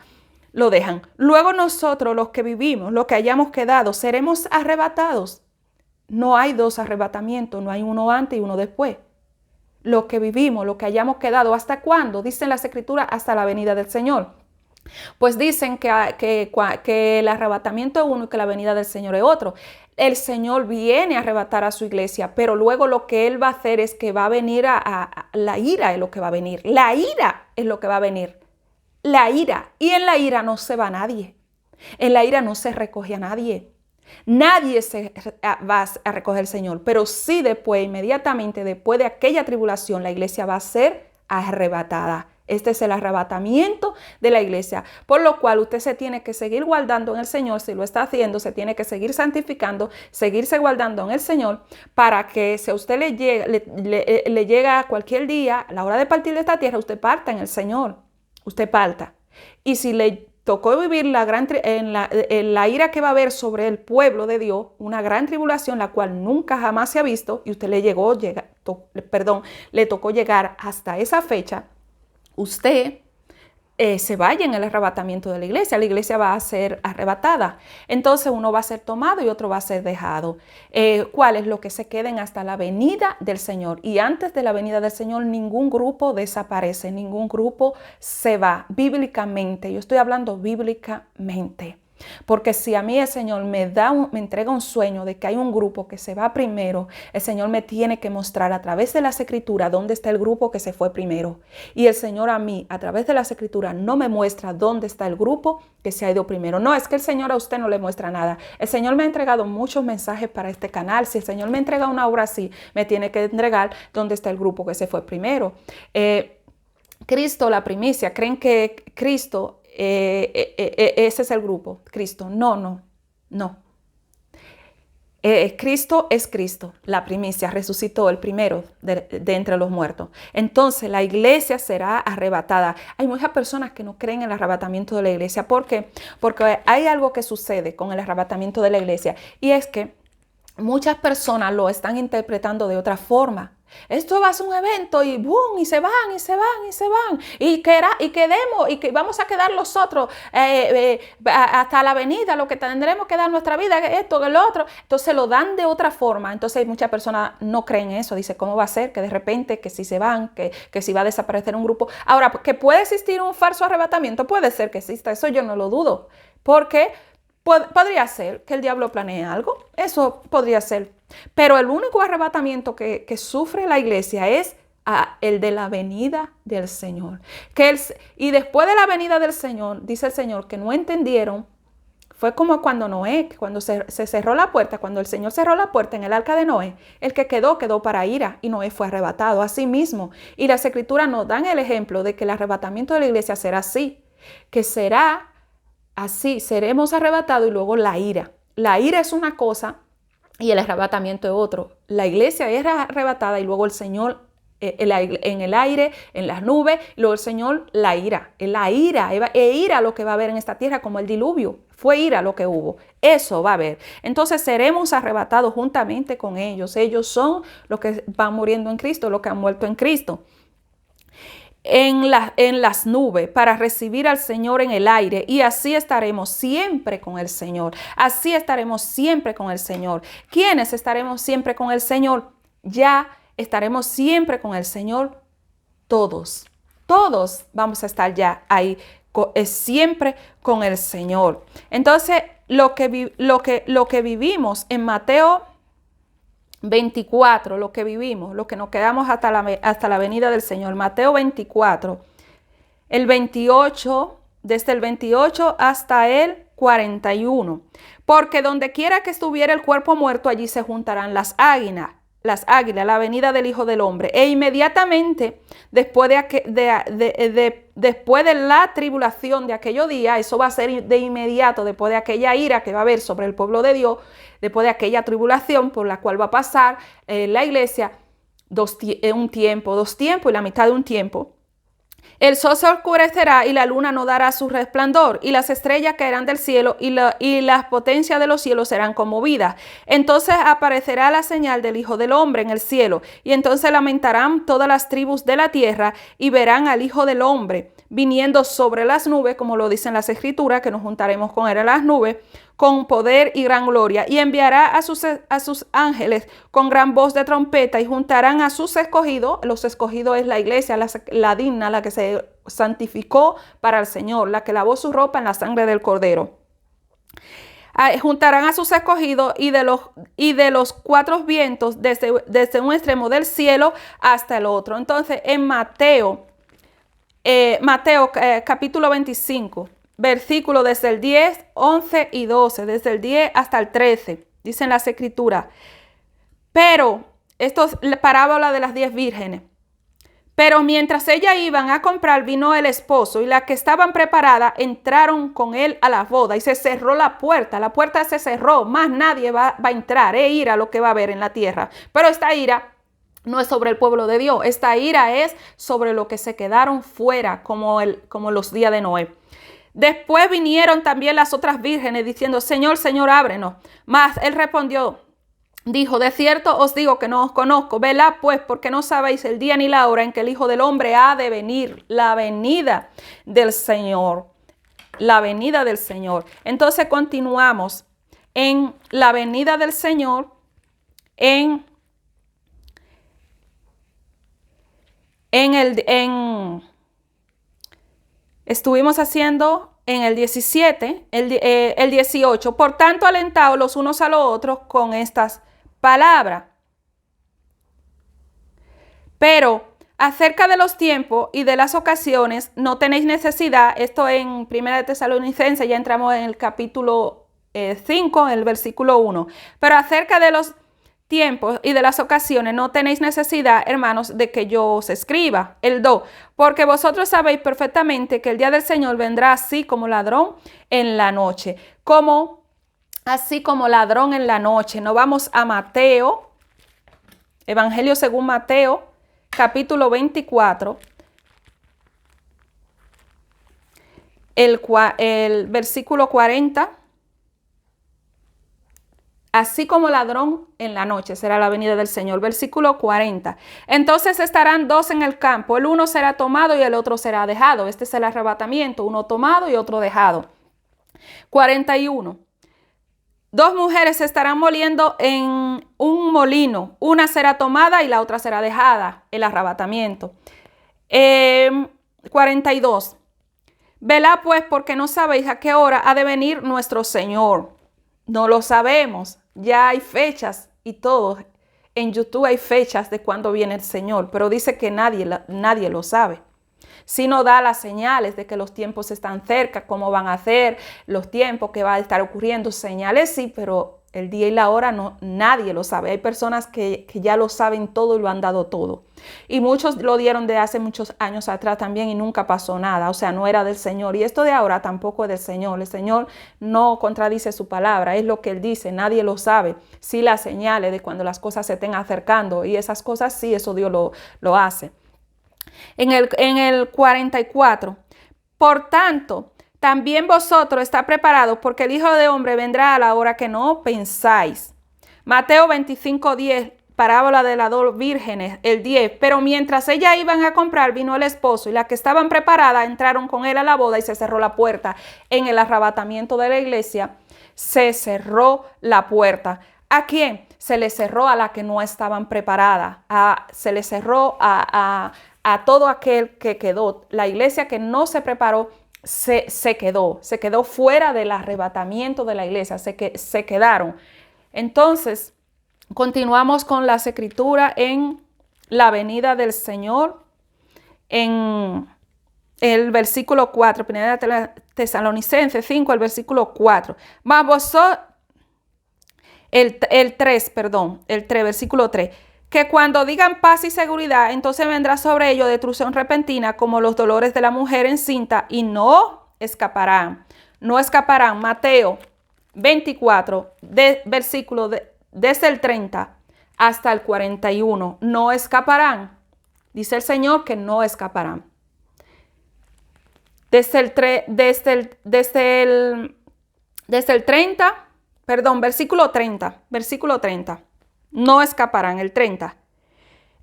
Luego nosotros, los que vivimos, los que hayamos quedado, seremos arrebatados. No hay dos arrebatamientos, no hay uno antes y uno después. Lo que vivimos, lo que hayamos quedado, ¿hasta cuándo? Dicen las escrituras, hasta la venida del Señor. Pues dicen que el arrebatamiento es uno y que la venida del Señor es otro. El Señor viene a arrebatar a su iglesia, pero luego lo que Él va a hacer es que va a venir la ira es lo que va a venir. La ira es lo que va a venir. La ira. Y en la ira no se va nadie. En la ira no se recoge a nadie. Nadie se va a recoger al Señor, pero sí después, inmediatamente después de aquella tribulación, la iglesia va a ser arrebatada. Este es el arrebatamiento de la iglesia, por lo cual usted se tiene que seguir guardando en el Señor. Si lo está haciendo, se tiene que seguir santificando, seguirse guardando en el Señor, para que si a usted le llega cualquier día, a la hora de partir de esta tierra, usted parta en el Señor, usted parta. Y si le tocó vivir en la ira que va a haber sobre el pueblo de Dios, una gran tribulación, la cual nunca jamás se ha visto, y usted le tocó llegar hasta esa fecha, usted se vaya en el arrebatamiento de la iglesia va a ser arrebatada. Entonces uno va a ser tomado y otro va a ser dejado. ¿Cuál es? Lo que se queden hasta la venida del Señor. Y antes de la venida del Señor, ningún grupo desaparece, ningún grupo se va. Bíblicamente, yo estoy hablando bíblicamente. Porque si a mí el Señor me entrega un sueño de que hay un grupo que se va primero, el Señor me tiene que mostrar a través de las escrituras dónde está el grupo que se fue primero. Y el Señor a mí, a través de las escrituras, no me muestra dónde está el grupo que se ha ido primero. No, es que el Señor a usted no le muestra nada. El Señor me ha entregado muchos mensajes para este canal. Si el Señor me entrega una obra así, me tiene que entregar dónde está el grupo que se fue primero. Cristo, la primicia, ¿creen que Cristo ese es el grupo? Cristo, no. Cristo es Cristo, la primicia, resucitó, el primero de entre los muertos. Entonces la iglesia será arrebatada. Hay muchas personas que no creen en el arrebatamiento de la iglesia. ¿Por qué? Porque hay algo que sucede con el arrebatamiento de la iglesia, y es que muchas personas lo están interpretando de otra forma. Esto va a ser un evento y boom, y se van, y se van, y se van. Y quedemos, y que vamos a quedar nosotros hasta la venida, lo que tendremos que dar nuestra vida, esto, que lo otro. Entonces lo dan de otra forma. Entonces muchas personas no creen eso. Dice, ¿cómo va a ser? Que de repente, que si se van, que si va a desaparecer un grupo. Ahora, que puede existir un falso arrebatamiento, puede ser que exista. Eso yo no lo dudo. Porque podría ser que el diablo planee algo. Eso podría ser. Pero el único arrebatamiento que sufre la iglesia es el de la venida del Señor. Y después de la venida del Señor, dice el Señor, que no entendieron. Fue como cuando Noé, cuando se cerró la puerta, cuando el Señor cerró la puerta en el arca de Noé, el que quedó para ira y Noé fue arrebatado. Así mismo. Y las Escrituras nos dan el ejemplo de que el arrebatamiento de la iglesia será así. Que será así, seremos arrebatados y luego la ira. La ira es una cosa y el arrebatamiento es otro. La iglesia es arrebatada y luego el Señor en el aire, en las nubes, y luego el Señor la ira. La ira, ira lo que va a haber en esta tierra como el diluvio. Fue ira lo que hubo. Eso va a haber. Entonces seremos arrebatados juntamente con ellos. Ellos son los que van muriendo en Cristo, los que han muerto en Cristo. En las nubes para recibir al Señor en el aire, y así estaremos siempre con el Señor. Así estaremos siempre con el Señor. ¿Quiénes estaremos siempre con el Señor? Ya estaremos siempre con el Señor. Todos vamos a estar ya ahí siempre con el Señor. Entonces lo que vivimos en Mateo 24, lo que vivimos, lo que nos quedamos hasta la venida del Señor. Mateo 24, el 28, desde el 28 hasta el 41. Porque donde quiera que estuviera el cuerpo muerto, allí se juntarán las águilas, la venida del Hijo del Hombre. E inmediatamente después después de la tribulación de aquellos días, eso va a ser de inmediato, después de aquella ira que va a haber sobre el pueblo de Dios, después de aquella tribulación por la cual va a pasar la iglesia, un tiempo, 2 tiempos y la mitad de un tiempo. El sol se oscurecerá y la luna no dará su resplandor, y las estrellas caerán del cielo y las potencias de los cielos serán conmovidas. Entonces aparecerá la señal del Hijo del Hombre en el cielo, y entonces lamentarán todas las tribus de la tierra y verán al Hijo del Hombre viniendo sobre las nubes, como lo dicen las Escrituras, que nos juntaremos con él en las nubes, con poder y gran gloria, y enviará a sus ángeles con gran voz de trompeta, y juntarán a sus escogidos. Los escogidos es la iglesia, la digna, la que se santificó para el Señor, la que lavó su ropa en la sangre del Cordero. Juntarán a sus escogidos y de los 4 vientos, desde un extremo del cielo hasta el otro. Entonces en Mateo capítulo 25, versículo desde el 10, 11 y 12, desde el 10 hasta el 13, dicen las Escrituras. Pero, esto es la parábola de las 10 vírgenes. Pero mientras ellas iban a comprar, vino el esposo, y las que estaban preparadas entraron con él a la boda, y se cerró la puerta se cerró, más nadie va a entrar. Es ira lo que va a haber en la tierra, pero esta ira no es sobre el pueblo de Dios. Esta ira es sobre los que se quedaron fuera, como los días de Noé. Después vinieron también las otras vírgenes diciendo: Señor, Señor, ábrenos. Mas él respondió, dijo: de cierto os digo que no os conozco. Velad pues, porque no sabéis el día ni la hora en que el Hijo del Hombre ha de venir. La venida del Señor. La venida del Señor. Entonces continuamos en la venida del Señor estuvimos haciendo en el 17, el 18. Por tanto, alentaos los unos a los otros con estas palabras. Pero acerca de los tiempos y de las ocasiones no tenéis necesidad. Esto en 1 Tesalonicenses, ya entramos en el capítulo 5, en el versículo 1. Pero acerca de los tiempos y de las ocasiones no tenéis necesidad, hermanos, de que yo os escriba. El 2, porque vosotros sabéis perfectamente que el día del Señor vendrá así como ladrón en la noche. Así como ladrón en la noche. Nos vamos a Mateo, Evangelio según Mateo, capítulo 24, el versículo 40 así como ladrón en la noche será la venida del Señor. Versículo 40. Entonces estarán dos en el campo, el uno será tomado y el otro será dejado. Este es el arrebatamiento, uno tomado y otro dejado. 41. Dos mujeres se estarán moliendo en un molino, una será tomada y la otra será dejada, el arrebatamiento. 42. Velad pues, porque no sabéis a qué hora ha de venir nuestro Señor. No lo sabemos, ya hay fechas y todo. En YouTube hay fechas de cuándo viene el Señor, pero dice que nadie lo sabe. Sino da las señales de que los tiempos están cerca, cómo van a ser los tiempos, que va a estar ocurriendo, señales sí, pero el día y la hora no, nadie lo sabe. Hay personas que ya lo saben todo y lo han dado todo. Y muchos lo dieron de hace muchos años atrás también y nunca pasó nada, o sea, no era del Señor. Y esto de ahora tampoco es del Señor. El Señor no contradice su palabra, es lo que Él dice, nadie lo sabe. Sí, las señales de cuando las cosas se estén acercando y esas cosas sí, eso Dios lo hace. En el 44, por tanto, también vosotros está preparados porque el Hijo de Hombre vendrá a la hora que no pensáis. Mateo 25:10, parábola de las dos vírgenes, el 10. Pero mientras ellas iban a comprar, vino el esposo y las que estaban preparadas entraron con él a la boda y se cerró la puerta. En el arrebatamiento de la iglesia se cerró la puerta. ¿A quién? Se le cerró a las que no estaban preparadas. Se le cerró a todo aquel que quedó. La iglesia que no se preparó se quedó fuera del arrebatamiento de la iglesia, se quedaron. Entonces, continuamos con las escrituras en la venida del Señor, en el versículo 4, primera de Tesalonicenses 5, el versículo 4. Mas vosotros, el 3, versículo 3. Que cuando digan paz y seguridad, entonces vendrá sobre ellos destrucción repentina como los dolores de la mujer encinta y no escaparán. No escaparán. Mateo 24, versículo desde el 30 hasta el 41. No escaparán. Dice el Señor que no escaparán. Desde el 30, versículo 30. No escaparán, el 30.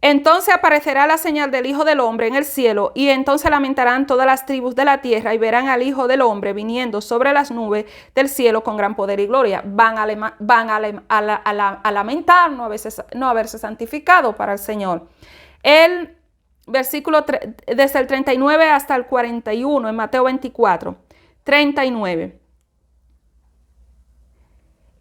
Entonces aparecerá la señal del Hijo del Hombre en el cielo, y entonces lamentarán todas las tribus de la tierra y verán al Hijo del Hombre viniendo sobre las nubes del cielo con gran poder y gloria. Van a lamentar no haberse santificado para el Señor. El versículo desde el 39 hasta el 41 en Mateo 24, 39.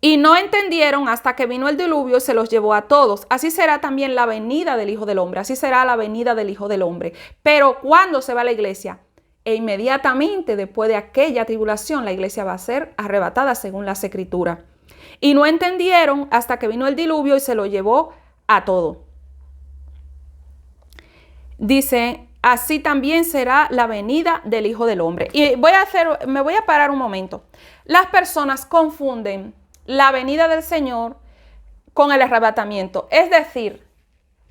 Y no entendieron hasta que vino el diluvio y se los llevó a todos. Así será también la venida del Hijo del Hombre. Así será la venida del Hijo del Hombre. Pero ¿cuándo se va la iglesia? E inmediatamente después de aquella tribulación, la iglesia va a ser arrebatada según las Escrituras. Y no entendieron hasta que vino el diluvio y se lo llevó a todos. Dice, así también será la venida del Hijo del Hombre. Y me voy a parar un momento. Las personas confunden la venida del Señor con el arrebatamiento. Es decir,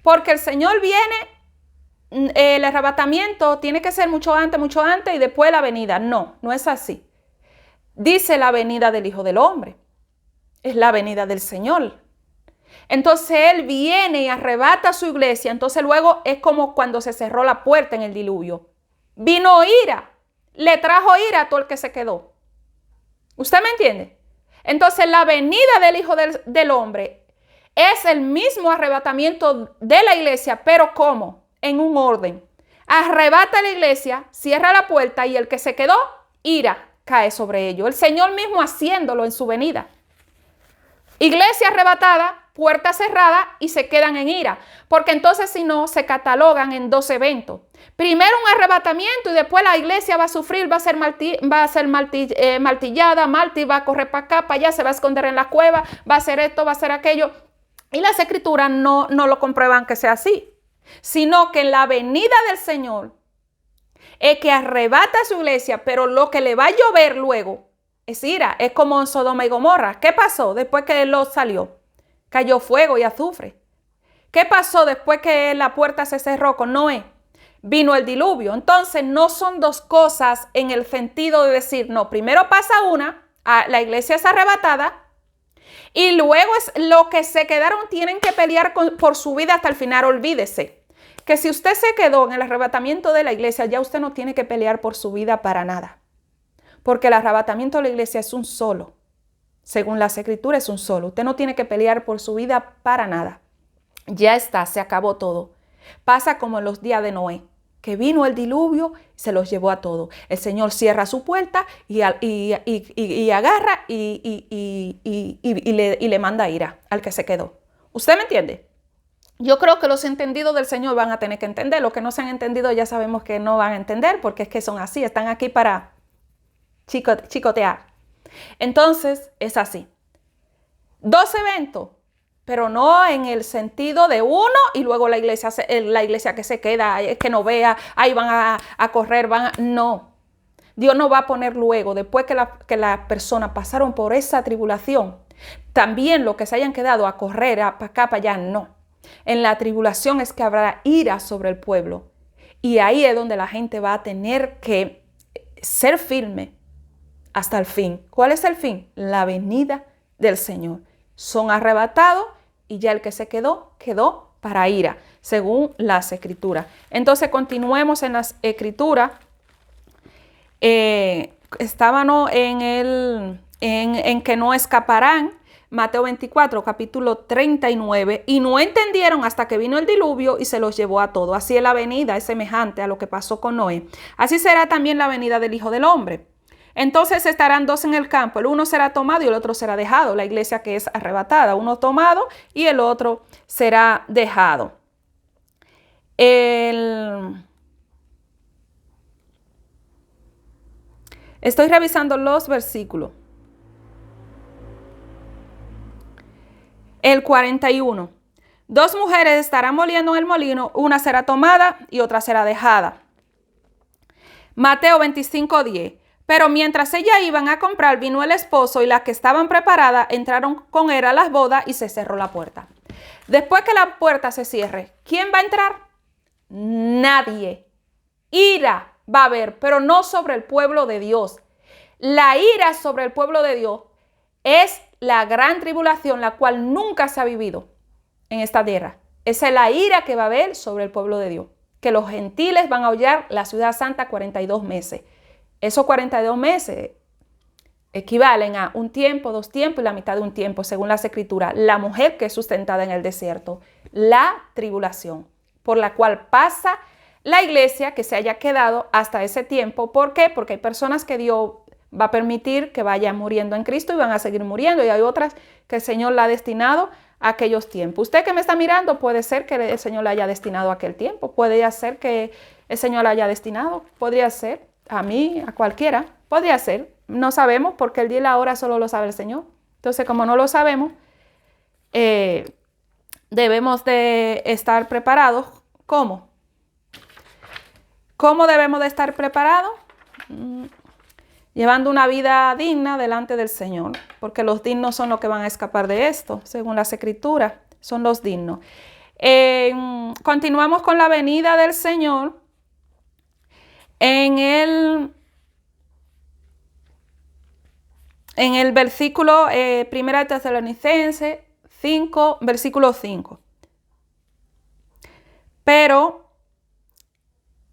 porque el Señor viene, el arrebatamiento tiene que ser mucho antes y después la venida. No, no es así. Dice la venida del Hijo del Hombre. Es la venida del Señor. Entonces Él viene y arrebata a su iglesia. Entonces luego es como cuando se cerró la puerta en el diluvio. Vino ira. Le trajo ira a todo el que se quedó. ¿Usted me entiende? Entonces la venida del Hijo del Hombre es el mismo arrebatamiento de la iglesia, pero ¿cómo? En un orden. Arrebata la iglesia, cierra la puerta y el que se quedó, ira cae sobre ellos. El Señor mismo haciéndolo en su venida. Iglesia arrebatada, puerta cerrada y se quedan en ira. Porque entonces si no, se catalogan en dos eventos. Primero un arrebatamiento y después la iglesia va a sufrir, va a ser martillada, va a correr para acá, para allá, se va a esconder en la cueva, va a hacer esto, va a hacer aquello. Y las Escrituras no lo comprueban que sea así, sino que en la venida del Señor es que arrebata a su iglesia, pero lo que le va a llover luego es ira. Es como en Sodoma y Gomorra. ¿Qué pasó después que Lot salió? Cayó fuego y azufre. ¿Qué pasó después que la puerta se cerró con Noé? Vino el diluvio. Entonces no son dos cosas en el sentido de decir, no, primero pasa una, la iglesia es arrebatada Y luego es lo que se quedaron, tienen que pelear por su vida hasta el final. Olvídese que si usted se quedó en el arrebatamiento de la iglesia, ya usted no tiene que pelear por su vida para nada. Porque el arrebatamiento de la iglesia es un solo. Según las escrituras es un solo. Usted no tiene que pelear por su vida para nada. Ya está, se acabó todo. Pasa como en los días de Noé, que vino el diluvio y se los llevó a todos. El Señor cierra su puerta y agarra y le manda ira al que se quedó. ¿Usted me entiende? Yo creo que los entendidos del Señor van a tener que entender. Los que no se han entendido ya sabemos que no van a entender porque es que son así. Están aquí para chicotear. Entonces, es así. 2 eventos, pero no en el sentido de uno y luego la iglesia que se queda, que no vea, ahí van a correr, no. Dios no va a poner luego, después que las personas pasaron por esa tribulación, también los que se hayan quedado a correr para acá, para allá, no. En la tribulación es que habrá ira sobre el pueblo. Y ahí es donde la gente va a tener que ser firme hasta el fin. ¿Cuál es el fin? La venida del Señor. Son arrebatados y ya el que se quedó para ira, según las escrituras. Entonces continuemos en las escrituras. Estábamos en que no escaparán. Mateo 24, capítulo 39, y no entendieron hasta que vino el diluvio y se los llevó a todos. Así es la venida, es semejante a lo que pasó con Noé. Así será también la venida del Hijo del Hombre. Entonces estarán 2 en el campo, el uno será tomado y el otro será dejado. La iglesia que es arrebatada, uno tomado y el otro será dejado. Estoy revisando los versículos. El 41. 2 mujeres estarán moliendo en el molino, una será tomada y otra será dejada. Mateo 25:10. Pero mientras ellas iban a comprar, vino el esposo y las que estaban preparadas entraron con él a las bodas y se cerró la puerta. Después que la puerta se cierre, ¿quién va a entrar? Nadie. Ira va a haber, pero no sobre el pueblo de Dios. La ira sobre el pueblo de Dios es la gran tribulación, la cual nunca se ha vivido en esta tierra. Esa es la ira que va a haber sobre el pueblo de Dios. Que los gentiles van a hollar la ciudad santa 42 meses. Esos 42 meses equivalen a un tiempo, 2 tiempos y la mitad de un tiempo, según las escrituras. La mujer que es sustentada en el desierto. La tribulación por la cual pasa la iglesia que se haya quedado hasta ese tiempo. ¿Por qué? Porque hay personas que Dios va a permitir que vayan muriendo en Cristo y van a seguir muriendo. Y hay otras que el Señor la ha destinado a aquellos tiempos. Usted que me está mirando, puede ser que el Señor la haya destinado a aquel tiempo. Puede ser que el Señor la haya destinado. Podría ser a mí, a cualquiera. Podría ser. No sabemos porque el día y la hora solo lo sabe el Señor. Entonces, como no lo sabemos, debemos de estar preparados. ¿Cómo? ¿Cómo debemos de estar preparados? Llevando una vida digna delante del Señor, porque los dignos son los que van a escapar de esto, según las escrituras, son los dignos. Continuamos con la venida del Señor en el versículo 1 Tesalonicenses 5, versículo 5. Pero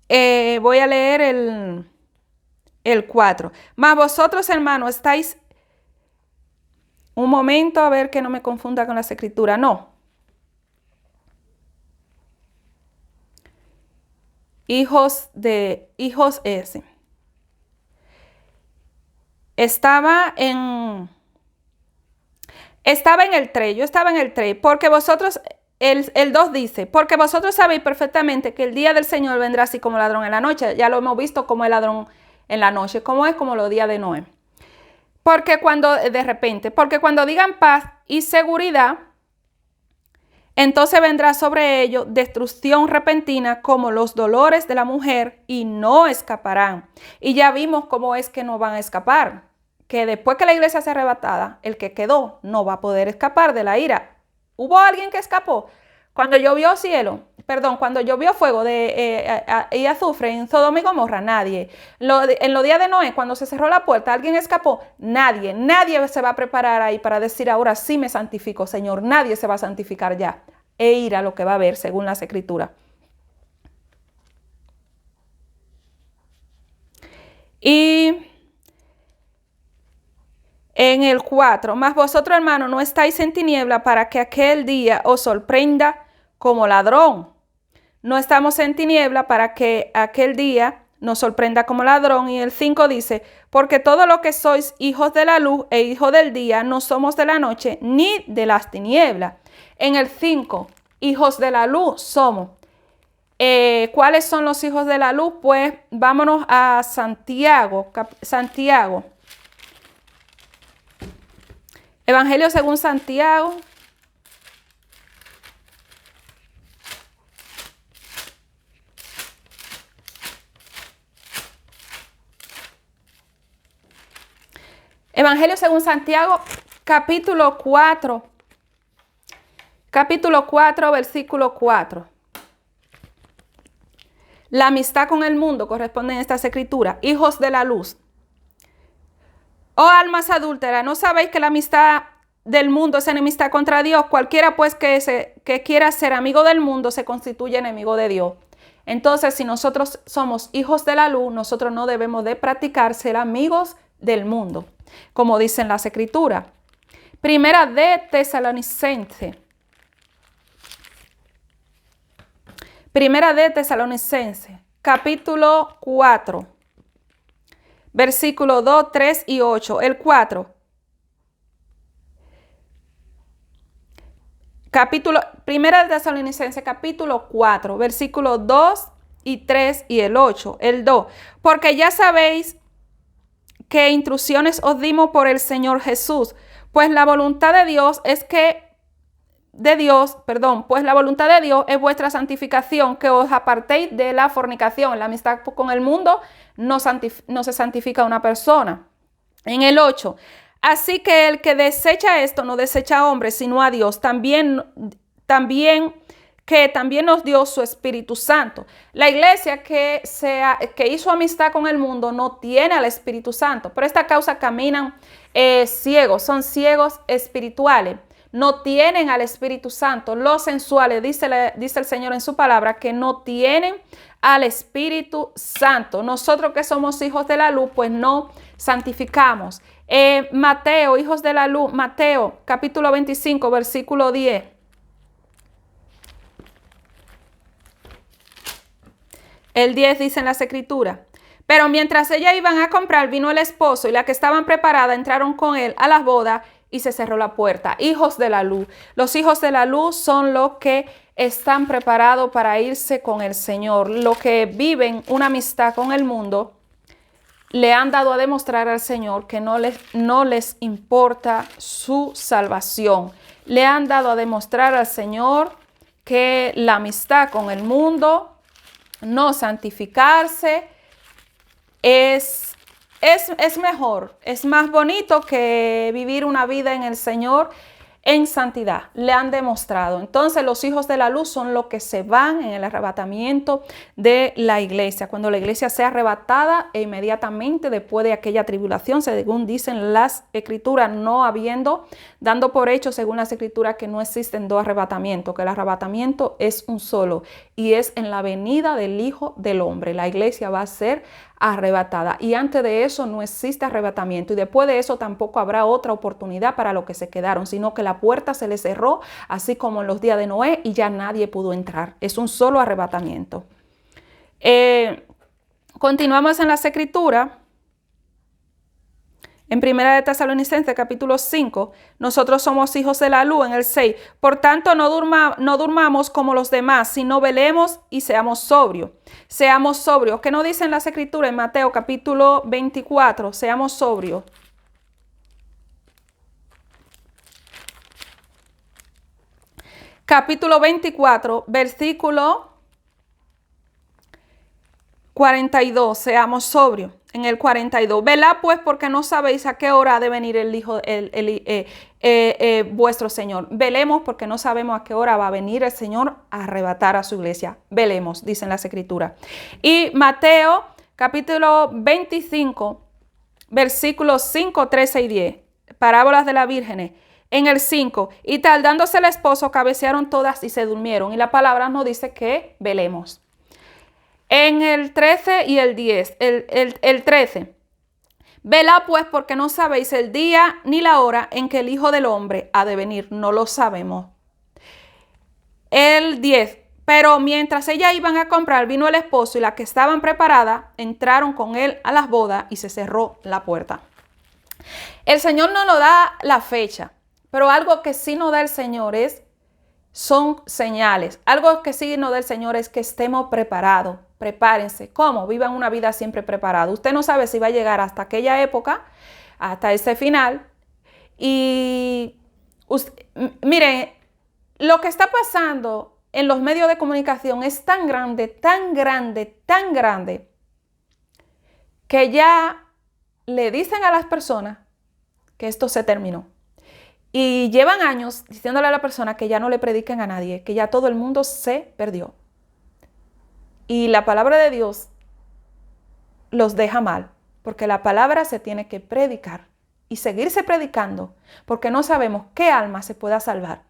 voy a leer el 4. Mas vosotros, hermanos, estáis... Un momento, a ver que no me confunda con las escrituras. No. Hijos ese. Estaba en el 3. Yo estaba en el 3. Porque vosotros... El 2 dice, porque vosotros sabéis perfectamente que el día del Señor vendrá así como ladrón en la noche. Ya lo hemos visto como el ladrón en la noche, como es como los días de Noé. Porque cuando digan paz y seguridad, entonces vendrá sobre ellos destrucción repentina como los dolores de la mujer y no escaparán. Y ya vimos cómo es que no van a escapar. Que después que la iglesia sea arrebatada, el que quedó no va a poder escapar de la ira. ¿Hubo alguien que escapó? Cuando llovió cielo, cuando llovió fuego y azufre en Sodoma y Gomorra, nadie. En los días de Noé, cuando se cerró la puerta, ¿alguien escapó? Nadie se va a preparar ahí para decir, ahora sí me santifico, Señor. Nadie se va a santificar ya. E ir a lo que va a haber, según las Escrituras. Y en el 4, mas vosotros, hermanos, no estáis en tiniebla para que aquel día os sorprenda como ladrón. No estamos en tiniebla para que aquel día nos sorprenda como ladrón. Y el 5 dice, porque todo lo que sois hijos de la luz e hijos del día, no somos de la noche ni de las tinieblas. En el 5, hijos de la luz somos. ¿Cuáles son los hijos de la luz? Pues vámonos a Santiago. Evangelio según Santiago. Evangelio según Santiago, capítulo 4. Capítulo 4, versículo 4. La amistad con el mundo corresponde en estas escrituras. Hijos de la luz. Oh almas adúlteras, ¿no sabéis que la amistad del mundo es enemistad contra Dios? Cualquiera pues que quiera ser amigo del mundo se constituye enemigo de Dios. Entonces, si nosotros somos hijos de la luz, nosotros no debemos de practicar ser amigos del mundo, como dicen las escrituras. Primera de Tesalonicenses. Primera de Tesalonicenses, capítulo 4, versículos 2, 3 y 8. El 4. Primera de Tesalonicenses, capítulo 4, versículos 2 y 3 y el 8. El 2. Porque ya sabéis qué instrucciones os dimos por el Señor Jesús, pues la voluntad de Dios es pues la voluntad de Dios es vuestra santificación, que os apartéis de la fornicación. La amistad con el mundo no se santifica a una persona. En el 8, así que el que desecha esto no desecha a hombres, sino a Dios, también nos dio su Espíritu Santo. La iglesia que hizo amistad con el mundo no tiene al Espíritu Santo. Por esta causa caminan ciegos, son ciegos espirituales. No tienen al Espíritu Santo. Los sensuales, dice el Señor en su palabra, que no tienen al Espíritu Santo. Nosotros que somos hijos de la luz, pues no santificamos. Mateo, hijos de la luz, Mateo, capítulo 25, versículo 10. El 10 dice en las escrituras. Pero mientras ellas iban a comprar, vino el esposo y las que estaban preparadas entraron con él a las bodas y se cerró la puerta. Hijos de la luz. Los hijos de la luz son los que están preparados para irse con el Señor. Los que viven una amistad con el mundo le han dado a demostrar al Señor que no les importa su salvación. Le han dado a demostrar al Señor que la amistad con el mundo, no santificarse, es mejor, es más bonito que vivir una vida en el Señor en santidad. Le han demostrado. Entonces los hijos de la luz son los que se van en el arrebatamiento de la iglesia. Cuando la iglesia sea arrebatada e inmediatamente después de aquella tribulación, según dicen las escrituras, dando por hecho según las escrituras que no existen dos arrebatamientos, que el arrebatamiento es un solo y es en la venida del Hijo del Hombre. La iglesia va a ser arrebatada y antes de eso no existe arrebatamiento y después de eso tampoco habrá otra oportunidad para los que se quedaron, sino que la puerta se les cerró así como en los días de Noé y ya nadie pudo entrar. Es un solo arrebatamiento. Continuamos en las escrituras. En Primera de Tesalonicenses, capítulo 5, nosotros somos hijos de la luz, en el 6. Por tanto, no durmamos como los demás, sino velemos y seamos sobrios. Seamos sobrios. ¿Qué nos dicen las escrituras en Mateo, capítulo 24? Seamos sobrios. Capítulo 24, versículo 42, seamos sobrios. En el 42, velad pues porque no sabéis a qué hora ha de venir el Hijo, vuestro Señor. Velemos porque no sabemos a qué hora va a venir el Señor a arrebatar a su iglesia. Velemos, dicen las Escrituras. Y Mateo capítulo 25, versículos 5, 13 y 10. Parábolas de las vírgenes. En el 5, y tardándose el esposo, cabecearon todas y se durmieron. Y la palabra nos dice que velemos. En el 13 y el 10, el 13. Velad pues porque no sabéis el día ni la hora en que el Hijo del Hombre ha de venir. No lo sabemos. El 10. Pero mientras ellas iban a comprar, vino el esposo y las que estaban preparadas entraron con él a las bodas y se cerró la puerta. El Señor no nos da la fecha, pero algo que sí nos da el Señor son señales. Algo que sí nos da el Señor es que estemos preparados. Prepárense. ¿Cómo? Vivan una vida siempre preparada. Usted no sabe si va a llegar hasta aquella época, hasta ese final. Y miren, lo que está pasando en los medios de comunicación es tan grande, tan grande, tan grande, que ya le dicen a las personas que esto se terminó. Y llevan años diciéndole a la persona que ya no le prediquen a nadie, que ya todo el mundo se perdió. Y la palabra de Dios los deja mal, porque la palabra se tiene que predicar y seguirse predicando, porque no sabemos qué alma se pueda salvar.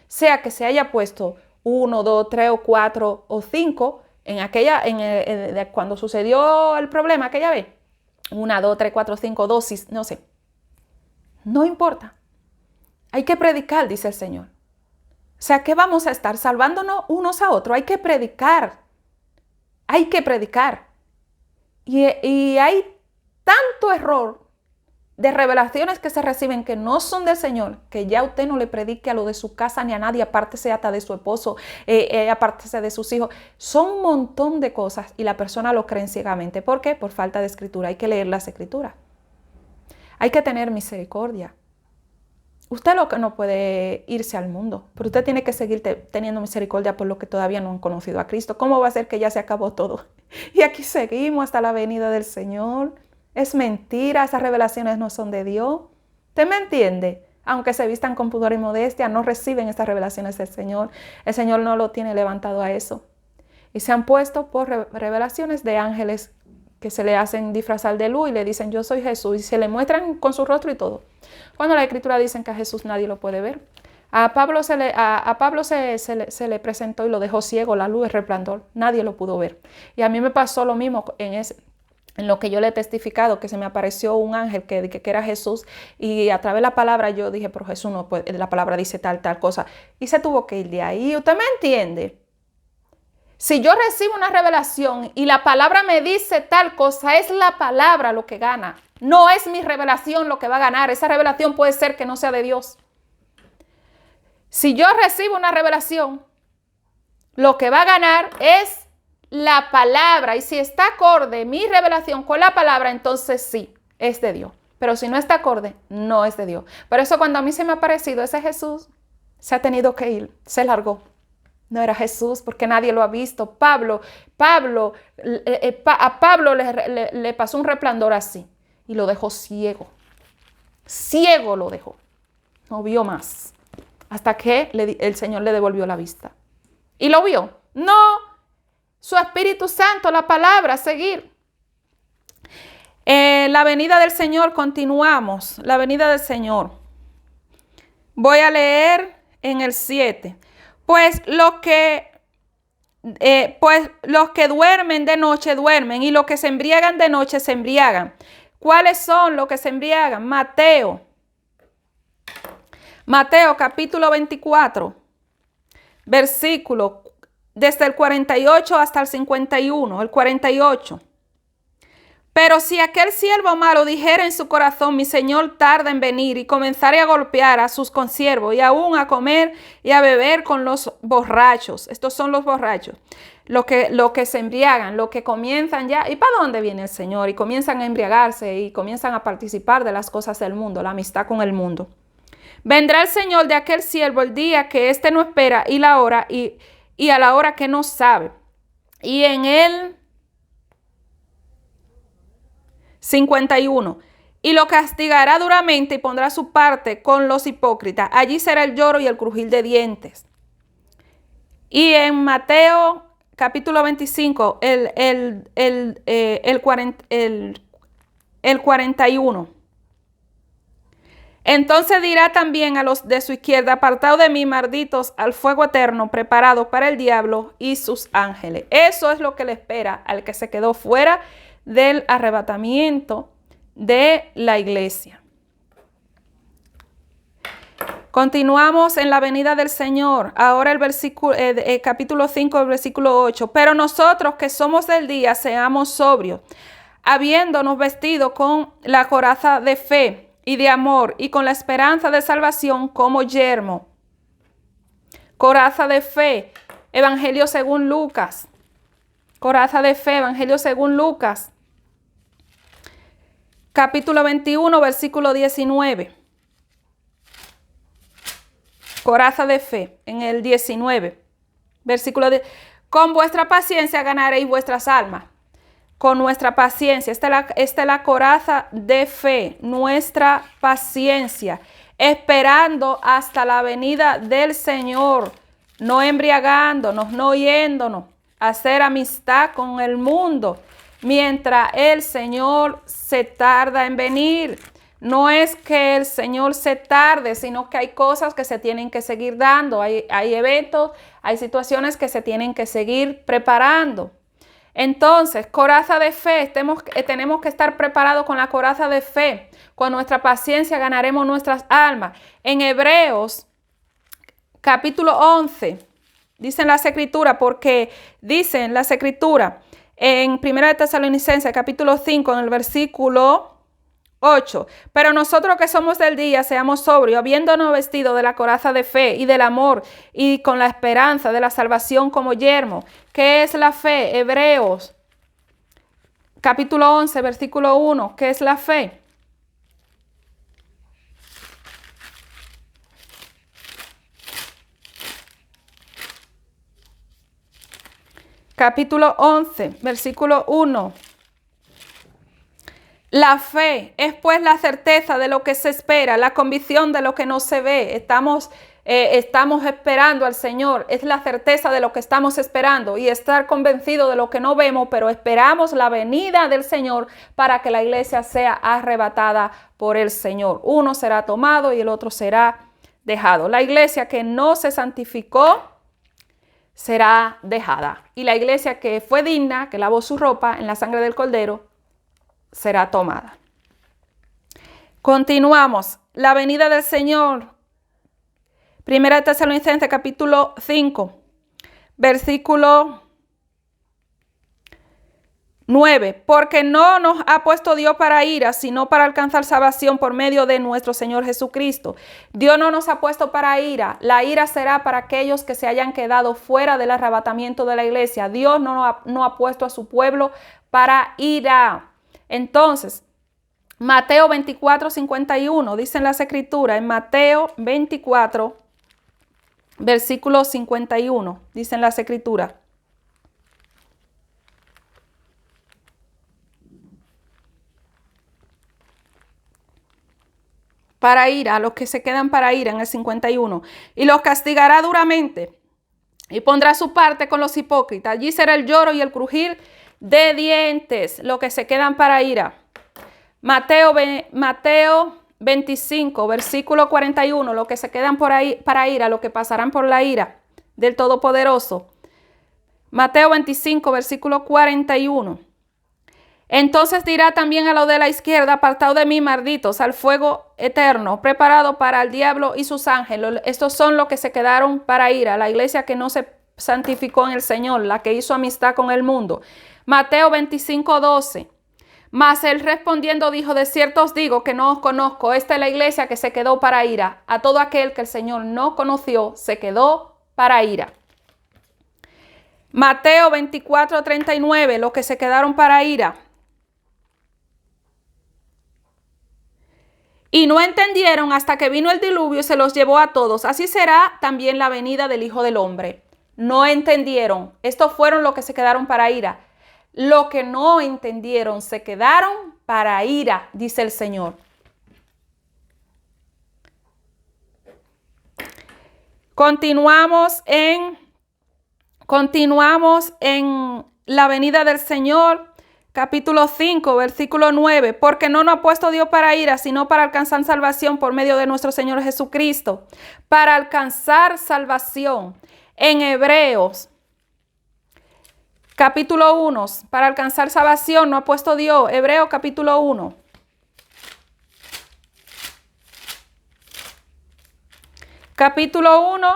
Sea que se haya puesto 1, 2, 3 o 4 o 5 cuando sucedió el problema aquella vez. 1, 2, 3, 4, 5 dosis, no sé. No importa. Hay que predicar, dice el Señor. O sea, que vamos a estar salvándonos unos a otros. Hay que predicar. Hay que predicar. Y hay tanto error de revelaciones que se reciben que no son del Señor, que ya usted no le predique a lo de su casa ni a nadie, apártese hasta de su esposo, apártese de sus hijos. Son un montón de cosas y la persona lo cree ciegamente. ¿Por qué? Por falta de escritura. Hay que leer las escrituras. Hay que tener misericordia. Usted lo que no puede irse al mundo, pero usted tiene que seguir teniendo misericordia por los que todavía no han conocido a Cristo. ¿Cómo va a ser que ya se acabó todo? Y aquí seguimos hasta la venida del Señor. Es mentira, esas revelaciones no son de Dios. ¿Usted me entiende? Aunque se vistan con pudor y modestia, no reciben esas revelaciones del Señor. El Señor no lo tiene levantado a eso. Y se han puesto por revelaciones de ángeles que se le hacen disfrazar de luz y le dicen yo soy Jesús y se le muestran con su rostro y todo. Cuando la Escritura dicen que a Jesús nadie lo puede ver. A Pablo se le presentó y lo dejó ciego, la luz, el resplandor. Nadie lo pudo ver. Y a mí me pasó lo mismo en lo que yo le he testificado, que se me apareció un ángel que era Jesús y a través de la palabra yo dije, pero Jesús no puede, la palabra dice tal cosa. Y se tuvo que ir de ahí. ¿Usted me entiende? Si yo recibo una revelación y la palabra me dice tal cosa, es la palabra lo que gana. No es mi revelación lo que va a ganar. Esa revelación puede ser que no sea de Dios. Si yo recibo una revelación, lo que va a ganar es la palabra. Y si está acorde mi revelación con la palabra, entonces sí, es de Dios. Pero si no está acorde, no es de Dios. Por eso cuando a mí se me ha aparecido ese Jesús, se ha tenido que ir, se largó. No era Jesús porque nadie lo ha visto. A Pablo le pasó un resplandor así y lo dejó ciego. Ciego lo dejó. No vio más. Hasta que el Señor le devolvió la vista. ¿Y lo vio? No. Su Espíritu Santo, la palabra, seguir. La venida del Señor, continuamos. La venida del Señor. Voy a leer en el 7. Pues los que duermen de noche duermen y los que se embriagan de noche se embriagan. ¿Cuáles son los que se embriagan? Mateo capítulo 24, versículo desde el 48 hasta el 51, el 48. Pero si aquel siervo malo dijera en su corazón, mi señor tarda en venir, y comenzare a golpear a sus consiervos y aún a comer y a beber con los borrachos. Estos son los borrachos. Lo que se embriagan, lo que comienzan ya. ¿Y para dónde viene el Señor? Y comienzan a embriagarse y comienzan a participar de las cosas del mundo, la amistad con el mundo. Vendrá el Señor de aquel siervo el día que éste no espera y la hora y a la hora que no sabe. Y en él 51. Y lo castigará duramente y pondrá su parte con los hipócritas. Allí será el lloro y el crujir de dientes. Y en Mateo capítulo 25, el 41. Entonces dirá también a los de su izquierda: apartaos de mí, malditos, al fuego eterno preparado para el diablo y sus ángeles. Eso es lo que le espera al que se quedó fuera del arrebatamiento de la iglesia. Continuamos en la venida del Señor. Ahora el versículo, capítulo 5, el versículo 8. Pero nosotros que somos del día, seamos sobrios, habiéndonos vestido con la coraza de fe y de amor y con la esperanza de salvación como yermo. Coraza de fe, Evangelio según Lucas. Coraza de fe, Evangelio según Lucas. Capítulo 21, versículo 19. Coraza de fe, en el 19. Versículo 10. Con vuestra paciencia ganaréis vuestras almas. Con nuestra paciencia. Esta es la coraza de fe, nuestra paciencia, esperando hasta la venida del Señor, no embriagándonos, no yéndonos, hacer amistad con el mundo, mientras el Señor se tarda en venir. No es que el Señor se tarde, sino que hay cosas que se tienen que seguir dando, hay eventos, hay situaciones que se tienen que seguir preparando. Entonces, coraza de fe, tenemos que estar preparados con la coraza de fe. Con nuestra paciencia ganaremos nuestras almas. En Hebreos, capítulo 11, dicen las Escrituras, porque dicen las Escrituras, en 1 de Tesalonicenses, capítulo 5, en el versículo 8. Pero nosotros que somos del día, seamos sobrios, habiéndonos vestido de la coraza de fe y del amor y con la esperanza de la salvación como yermo. ¿Qué es la fe? Hebreos, capítulo 11, versículo 1. ¿Qué es la fe? Capítulo 11, versículo 1. La fe es pues la certeza de lo que se espera, la convicción de lo que no se ve. Estamos esperando al Señor, es la certeza de lo que estamos esperando y estar convencido de lo que no vemos, pero esperamos la venida del Señor para que la iglesia sea arrebatada por el Señor. Uno será tomado y el otro será dejado. La iglesia que no se santificó será dejada, y la iglesia que fue digna, que lavó su ropa en la sangre del Cordero, será tomada. Continuamos. La venida del Señor. 1 Tesalonicenses capítulo 5, versículo 9. Porque no nos ha puesto Dios para ira, sino para alcanzar salvación por medio de nuestro Señor Jesucristo. Dios no nos ha puesto para ira. La ira será para aquellos que se hayan quedado fuera del arrebatamiento de la iglesia. Dios no ha puesto a su pueblo para ira. Entonces, Mateo 24, 51, dicen las Escrituras, en Mateo 24, versículo 51, dicen las Escrituras. Para ira, a los que se quedan para ira, en el 51. Y los castigará duramente y pondrá su parte con los hipócritas. Allí será el lloro y el crujir de dientes, los que se quedan para ira. Mateo 25, versículo 41, los que se quedan por ahí para ira, los que pasarán por la ira del Todopoderoso. Mateo 25, versículo 41. Entonces dirá también a los de la izquierda: apartaos de mí, malditos, al fuego eterno, preparado para el diablo y sus ángeles. Estos son los que se quedaron para ira, la iglesia que no se santificó en el Señor, la que hizo amistad con el mundo. Mateo 25, 12. Mas él respondiendo dijo: de cierto os digo que no os conozco. Esta es la iglesia que se quedó para ira. A todo aquel que el Señor no conoció, se quedó para ira. Mateo 24, 39, los que se quedaron para ira. Y no entendieron hasta que vino el diluvio y se los llevó a todos. Así será también la venida del Hijo del Hombre. No entendieron. Estos fueron los que se quedaron para ira. lo que no entendieron se quedaron para ira, dice el Señor. Continuamos en la venida del Señor, capítulo 5, versículo 9. Porque no nos ha puesto Dios para ira, sino para alcanzar salvación por medio de nuestro Señor Jesucristo. Para alcanzar salvación. En Hebreos, capítulo 1, para alcanzar salvación no ha puesto Dios. Hebreos, capítulo 1. Capítulo 1,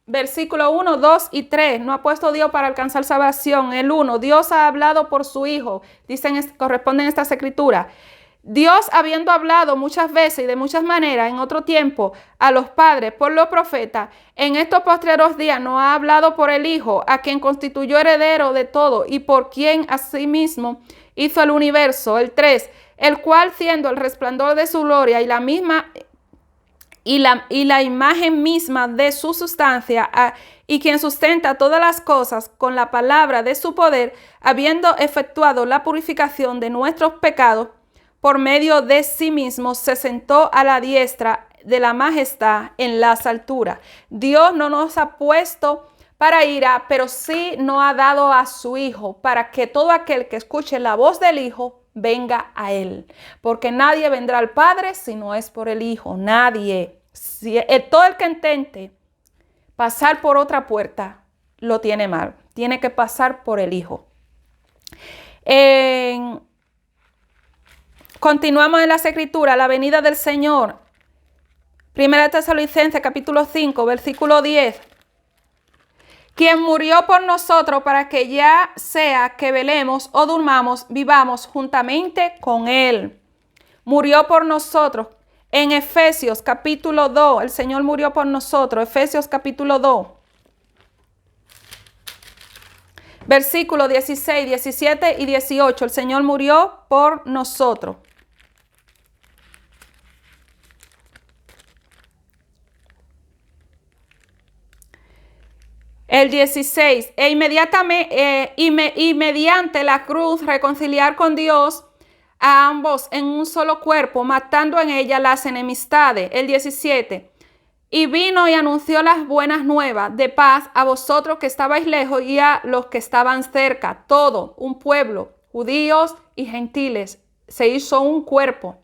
versículo 1, 2 y 3. No ha puesto Dios para alcanzar salvación. El 1. Dios ha hablado por su Hijo. Corresponden estas escrituras. Dios, habiendo hablado muchas veces y de muchas maneras en otro tiempo a los padres por los profetas, en estos postreros días nos ha hablado por el Hijo, a quien constituyó heredero de todo y por quien asimismo hizo el universo. El 3. El cual, siendo el resplandor de su gloria y la misma y la imagen misma de su sustancia, y quien sustenta todas las cosas con la palabra de su poder, habiendo efectuado la purificación de nuestros pecados, por medio de sí mismo se sentó a la diestra de la majestad en las alturas. Dios no nos ha puesto para ira, pero sí nos ha dado a su Hijo, para que todo aquel que escuche la voz del Hijo venga a Él. Porque nadie vendrá al Padre si no es por el Hijo. Nadie. Todo el que intente pasar por otra puerta lo tiene mal. Tiene que pasar por el Hijo. Continuamos en las Escrituras, la venida del Señor. Primera Tesalonicenses, capítulo 5, versículo 10. Quien murió por nosotros para que ya sea que velemos o durmamos, vivamos juntamente con Él. Murió por nosotros. En Efesios capítulo 2, el Señor murió por nosotros. Efesios capítulo 2. Versículos 16, 17 y 18. El Señor murió por nosotros. El 16. Y mediante la cruz reconciliar con Dios a ambos en un solo cuerpo, matando en ella las enemistades. El 17. Y vino y anunció las buenas nuevas de paz a vosotros que estabais lejos y a los que estaban cerca. Todo un pueblo, judíos y gentiles, se hizo un cuerpo.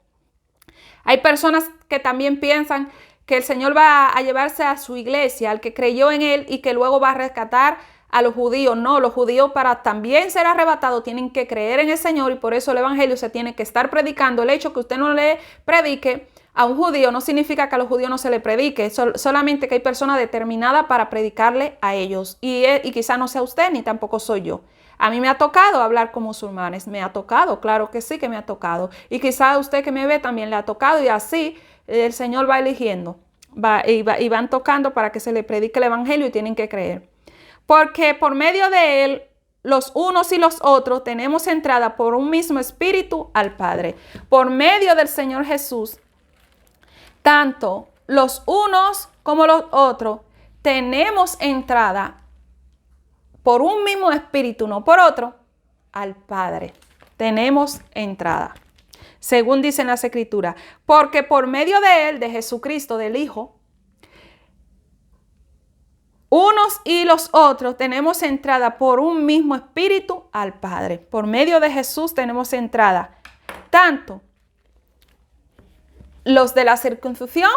Hay personas que también piensan que el Señor va a llevarse a su iglesia, al que creyó en Él, y que luego va a rescatar a los judíos. No, los judíos, para también ser arrebatados, tienen que creer en el Señor, y por eso el evangelio se tiene que estar predicando. El hecho que usted no le predique a un judío no significa que a los judíos no se le predique, solamente que hay personas determinadas para predicarle a ellos, y quizá no sea usted ni tampoco soy yo. A mí me ha tocado hablar con musulmanes, me ha tocado, claro que sí que me ha tocado, y quizá a usted que me ve también le ha tocado, y así el Señor va eligiendo, y van tocando para que se le predique el evangelio, y tienen que creer. Porque por medio de Él, los unos y los otros tenemos entrada por un mismo espíritu al Padre. Por medio del Señor Jesús, tanto los unos como los otros tenemos entrada por un mismo espíritu, no por otro, al Padre. Tenemos entrada. Según dicen las Escrituras, porque por medio de Él, de Jesucristo, del Hijo, unos y los otros tenemos entrada por un mismo espíritu al Padre. Por medio de Jesús tenemos entrada. Tanto los de la circuncisión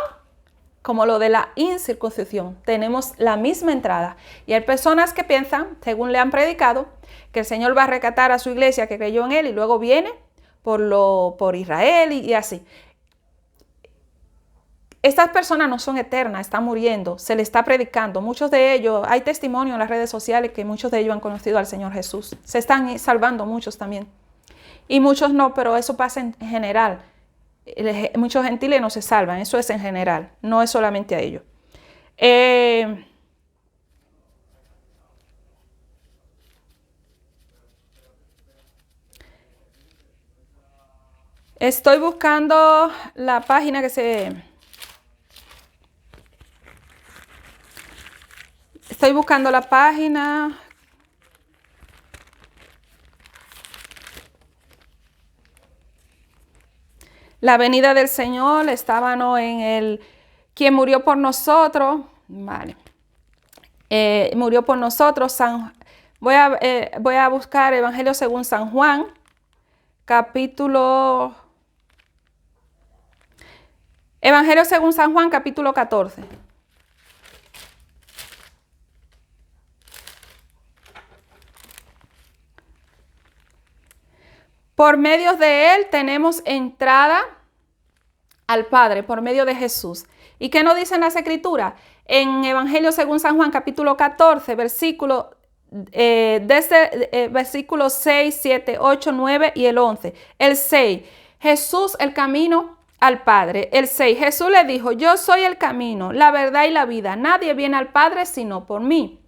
como los de la incircuncisión. Tenemos la misma entrada. Y hay personas que piensan, según le han predicado, que el Señor va a rescatar a su iglesia que creyó en Él y luego viene por Israel y así. Estas personas no son eternas, están muriendo, se les está predicando. Muchos de ellos, hay testimonio en las redes sociales que muchos de ellos han conocido al Señor Jesús. Se están salvando muchos también. Y muchos no, pero eso pasa en general. Muchos gentiles no se salvan, eso es en general, no es solamente a ellos. Estoy buscando la página que se... Estoy buscando la página. La venida del Señor, estábamos en el quien murió por nosotros. Vale. Murió por nosotros. Voy a buscar Evangelio según San Juan, Evangelio según San Juan, capítulo 14. Por medio de él tenemos entrada al Padre, por medio de Jesús. ¿Y qué nos dicen las Escrituras? En Evangelio según San Juan, capítulo 14, versículo, versículos 6, 7, 8, 9 y el 11. El 6, Jesús el camino al Padre. El 6, Jesús le dijo, yo soy el camino, la verdad y la vida. Nadie viene al Padre sino por mí.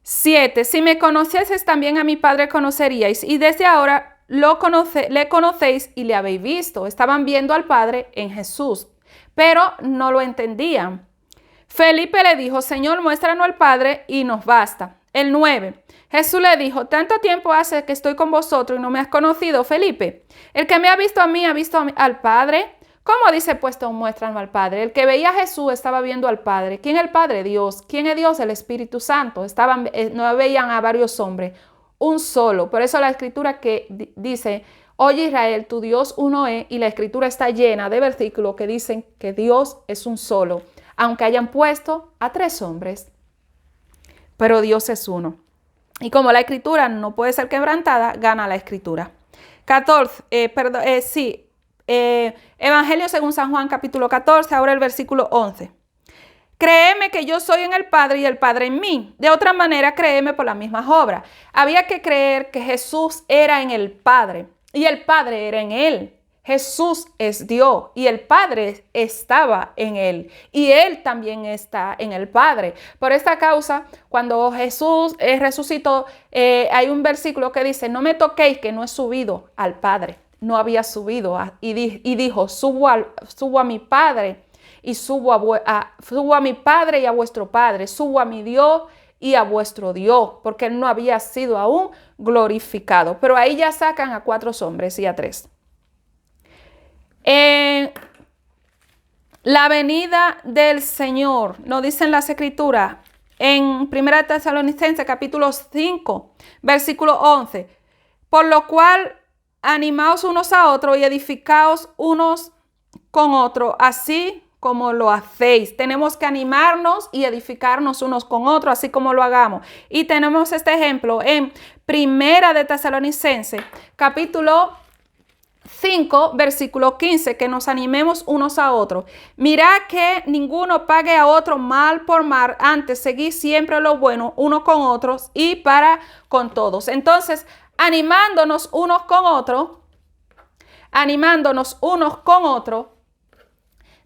7, si me conocieses también a mi Padre conoceríais. Y desde ahora le conocéis y le habéis visto. Estaban viendo al Padre en Jesús, pero no lo entendían. Felipe le dijo, Señor, muéstranos al Padre y nos basta. El 9, Jesús le dijo, tanto tiempo hace que estoy con vosotros y no me has conocido, Felipe. El que me ha visto a mí, ha visto al Padre. ¿Cómo dice puesto, muéstranos al Padre? El que veía a Jesús estaba viendo al Padre. ¿Quién es el Padre? Dios. ¿Quién es Dios? El Espíritu Santo. No veían a varios hombres, un solo. Por eso la Escritura que dice, oye Israel, tu Dios uno es, y la Escritura está llena de versículos que dicen que Dios es un solo, aunque hayan puesto a 3 hombres, pero Dios es uno. Y como la Escritura no puede ser quebrantada, gana la Escritura. 14, Evangelio según San Juan, capítulo 14, ahora el versículo 11. Créeme que yo soy en el Padre y el Padre en mí. De otra manera, créeme por las mismas obras. Había que creer que Jesús era en el Padre y el Padre era en él. Jesús es Dios y el Padre estaba en él y él también está en el Padre. Por esta causa, cuando Jesús resucitó, hay un versículo que dice, no me toquéis que no he subido al Padre. No había subido y dijo, subo a mi Padre y subo a mi Padre y a vuestro Padre, subo a mi Dios y a vuestro Dios, porque él no había sido aún glorificado. Pero ahí ya sacan a 4 hombres y a 3. La venida del Señor, nos dicen las Escrituras, en 1 Tesalonicenses capítulo 5, versículo 11, por lo cual animaos unos a otros y edificaos unos con otros, así como lo hacéis. Tenemos que animarnos y edificarnos unos con otros, así como lo hagamos. Y tenemos este ejemplo en 1 Tesalonicenses, capítulo 5, versículo 15, que nos animemos unos a otros. Mirad que ninguno pague a otro mal por mal, antes seguid siempre lo bueno unos con otros y para con todos. Entonces, animándonos unos con otros,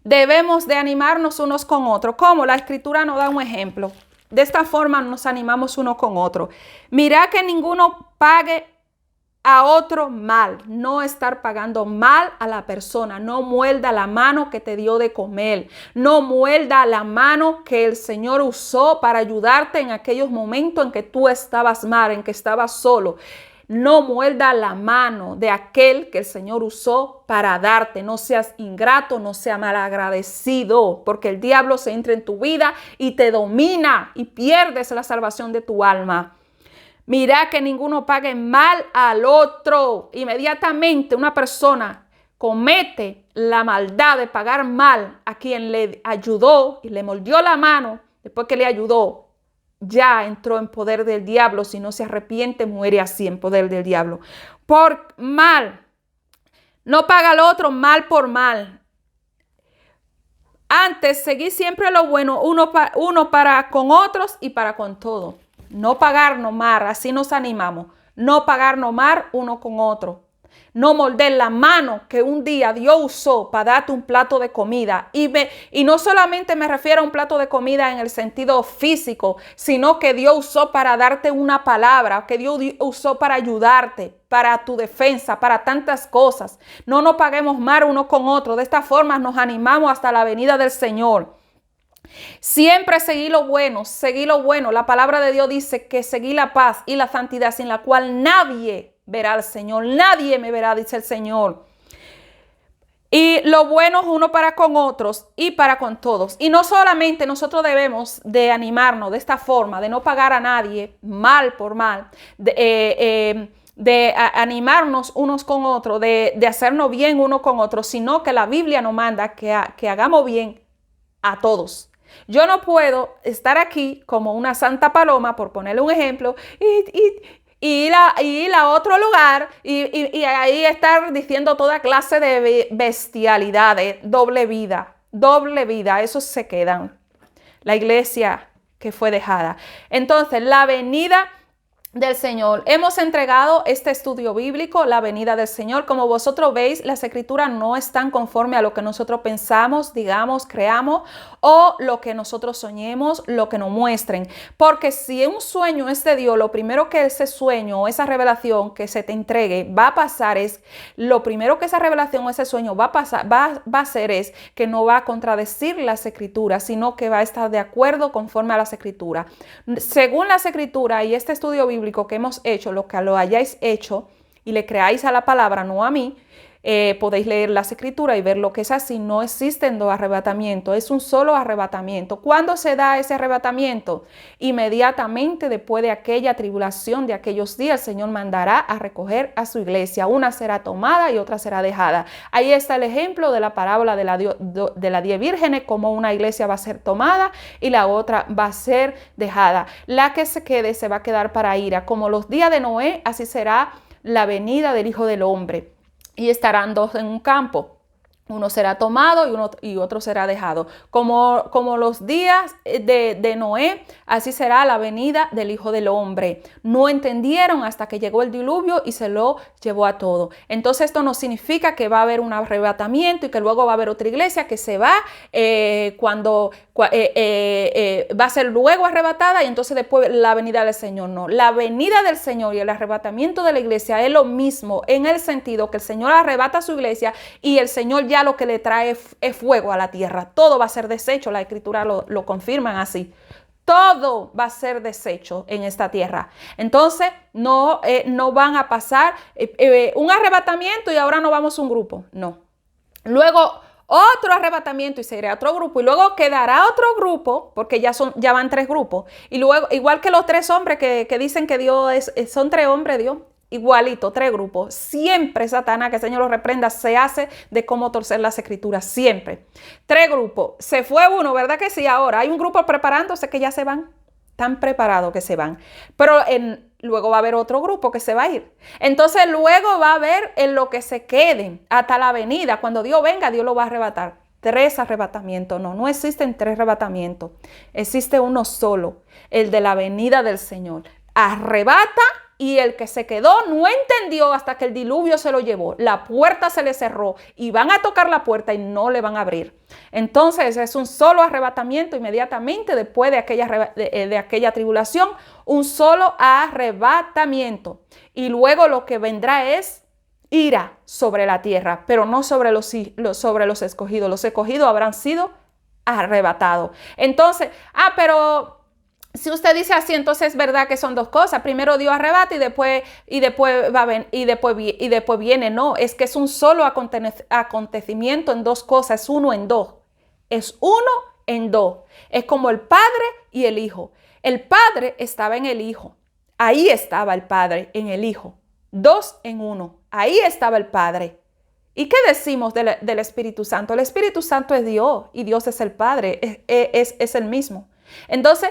debemos de animarnos unos con otros. Como la Escritura nos da un ejemplo. De esta forma nos animamos unos con otros. Mirad que ninguno pague a otro mal, no estar pagando mal a la persona. No muerda la mano que te dio de comer, no muerda la mano que el Señor usó para ayudarte en aquellos momentos en que tú estabas mal, en que estabas solo. No muerda la mano de aquel que el Señor usó para darte. No seas ingrato, no seas malagradecido, porque el diablo se entra en tu vida y te domina y pierdes la salvación de tu alma. Mira que ninguno pague mal al otro. Inmediatamente una persona comete la maldad de pagar mal a quien le ayudó y le mordió la mano. Después que le ayudó, ya entró en poder del diablo. Si no se arrepiente, muere así en poder del diablo. Por mal. No paga al otro mal por mal. Antes, seguid siempre lo bueno, uno para con otros y para con todos. No pagarnos mal, así nos animamos. No pagarnos mal uno con otro. No morder la mano que un día Dios usó para darte un plato de comida. Y no solamente me refiero a un plato de comida en el sentido físico, sino que Dios usó para darte una palabra, que Dios usó para ayudarte, para tu defensa, para tantas cosas. No nos paguemos mal uno con otro. De esta forma nos animamos hasta la venida del Señor. Siempre seguí lo bueno, seguí lo bueno. La palabra de Dios dice que seguí la paz y la santidad, sin la cual nadie verá al Señor. Nadie me verá, dice el Señor. Y lo bueno es uno para con otros y para con todos. Y no solamente nosotros debemos de animarnos de esta forma, de no pagar a nadie mal por mal, de animarnos unos con otros, de hacernos bien uno con otros, sino que la Biblia nos manda que hagamos bien a todos. Yo no puedo estar aquí como una santa paloma, por ponerle un ejemplo, y ir a otro lugar y ahí estar diciendo toda clase de bestialidades, doble vida, esos se quedan. La iglesia que fue dejada. Entonces, la venida del Señor. Hemos entregado este estudio bíblico, la venida del Señor. Como vosotros veis, las escrituras no están conforme a lo que nosotros pensamos, digamos, creamos o lo que nosotros soñemos, lo que nos muestren. Porque si un sueño es de Dios, lo primero que ese sueño o esa revelación que se te entregue va a pasar es, lo primero que esa revelación o ese sueño va a pasar, va a hacer es que no va a contradecir las escrituras, sino que va a estar de acuerdo conforme a las escrituras. Según las escrituras y este estudio bíblico que hemos hecho, lo que lo hayáis hecho y le creáis a la palabra, no a mí, podéis leer las escrituras y ver lo que es así. No existen dos arrebatamientos, es un solo arrebatamiento. ¿Cuándo se da ese arrebatamiento? Inmediatamente después de aquella tribulación de aquellos días, el Señor mandará a recoger a su iglesia. Una será tomada y otra será dejada. Ahí está el ejemplo de la parábola de las 10 vírgenes, como una iglesia va a ser tomada y la otra va a ser dejada. La que se quede se va a quedar para ira. Como los días de Noé, así será la venida del Hijo del Hombre. Y estarán dos en un campo. Uno será tomado y otro será dejado. Como los días de Noé, así será la venida del Hijo del Hombre. No entendieron hasta que llegó el diluvio y se lo llevó a todo. Entonces esto no significa que va a haber un arrebatamiento y que luego va a haber otra iglesia que se va va a ser luego arrebatada y entonces después la venida del Señor. No, la venida del Señor y el arrebatamiento de la iglesia es lo mismo en el sentido que el Señor arrebata a su iglesia y el Señor ya lo que le trae es fuego a la tierra. Todo va a ser deshecho, la escritura lo confirman así. Todo va a ser deshecho en esta tierra. Entonces no van a pasar un arrebatamiento y ahora no vamos a un grupo. No. Luego otro arrebatamiento y se irá a otro grupo y luego quedará otro grupo porque ya van 3 grupos. Y luego, igual que los 3 hombres que dicen que Dios son 3 hombres, Dios. Igualito, 3 grupos. Siempre Satanás, que el Señor lo reprenda, se hace de cómo torcer las escrituras. Siempre. 3 grupos. Se fue uno, ¿verdad que sí? Ahora hay un grupo preparándose que ya se van. Están preparados que se van. Pero luego va a haber otro grupo que se va a ir. Entonces luego va a haber en lo que se queden hasta la venida. Cuando Dios venga, Dios lo va a arrebatar. 3 arrebatamientos. No existen 3 arrebatamientos. Existe uno solo. El de la venida del Señor. Arrebata. Y el que se quedó no entendió hasta que el diluvio se lo llevó. La puerta se le cerró y van a tocar la puerta y no le van a abrir. Entonces es un solo arrebatamiento inmediatamente después de aquella tribulación. Un solo arrebatamiento. Y luego lo que vendrá es ira sobre la tierra, pero no sobre los escogidos. Los escogidos habrán sido arrebatados. Entonces, pero si usted dice así, entonces es verdad que son 2 cosas. Primero Dios arrebata y después viene. No, es que es un solo acontecimiento en 2 cosas. Es uno en dos. Es uno en dos. Es como el Padre y el Hijo. El Padre estaba en el Hijo. Ahí estaba el Padre en el Hijo. 2 en 1. Ahí estaba el Padre. ¿Y qué decimos del Espíritu Santo? El Espíritu Santo es Dios y Dios es el Padre. Es el mismo. Entonces,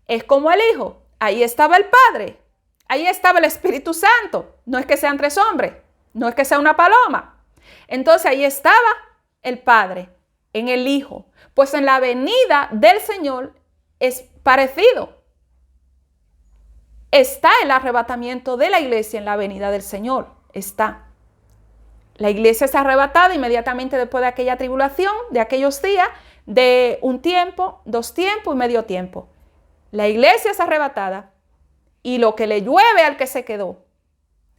es como el Hijo. Ahí estaba el Padre. Ahí estaba el Espíritu Santo. No es que sean 3 hombres. No es que sea una paloma. Entonces ahí estaba el Padre en el Hijo. Pues en la venida del Señor es parecido. Está el arrebatamiento de la iglesia en la venida del Señor. Está. La iglesia es arrebatada inmediatamente después de aquella tribulación, de aquellos días, de un tiempo, 2 tiempos y medio tiempo. La iglesia es arrebatada y lo que le llueve al que se quedó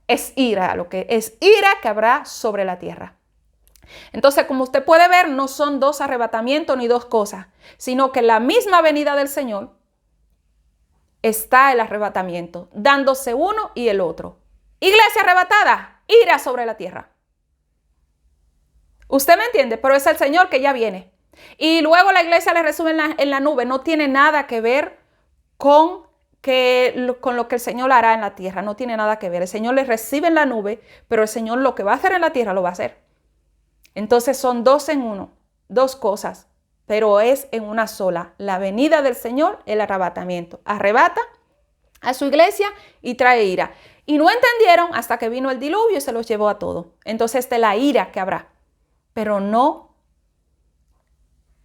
es ira, que habrá sobre la tierra. Entonces, como usted puede ver, no son 2 arrebatamientos ni 2 cosas, sino que en la misma venida del Señor está el arrebatamiento, dándose uno y el otro. Iglesia arrebatada, ira sobre la tierra. ¿Usted me entiende? Pero es el Señor que ya viene. Y luego la iglesia le recibe en la nube. No tiene nada que ver con lo que el Señor hará en la tierra. No tiene nada que ver. El Señor le recibe en la nube, pero el Señor lo que va a hacer en la tierra lo va a hacer. Entonces son dos en uno, dos cosas, pero es en una sola. La venida del Señor, el arrebatamiento. Arrebata a su iglesia y trae ira. Y no entendieron hasta que vino el diluvio y se los llevó a todos. Entonces esta es la ira que habrá, pero no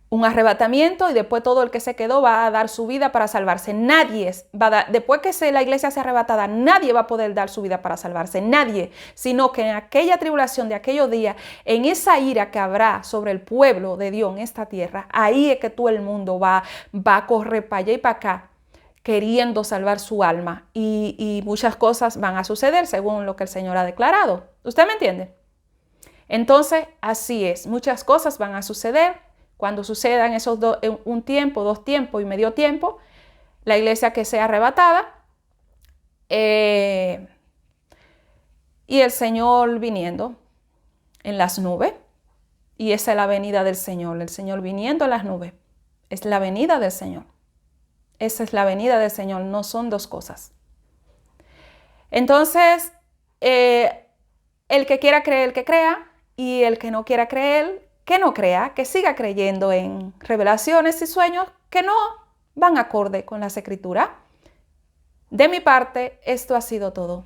un arrebatamiento y después todo el que se quedó va a dar su vida para salvarse. Nadie va a dar, después que la iglesia sea arrebatada, nadie va a poder dar su vida para salvarse, nadie, sino que en aquella tribulación de aquellos días, en esa ira que habrá sobre el pueblo de Dios en esta tierra, ahí es que todo el mundo va a correr para allá y para acá, queriendo salvar su alma y muchas cosas van a suceder según lo que el Señor ha declarado. ¿Usted me entiende? Entonces, así es, muchas cosas van a suceder. Cuando sucedan esos un tiempo, 2 tiempos y medio tiempo, la iglesia que sea arrebatada y el Señor viniendo en las nubes. Y esa es la venida del Señor, el Señor viniendo en las nubes. Es la venida del Señor. Esa es la venida del Señor, no son dos cosas. Entonces, el que quiera creer, el que crea, y el que no quiera creer, que no crea, que siga creyendo en revelaciones y sueños que no van acorde con las Escrituras. De mi parte, esto ha sido todo.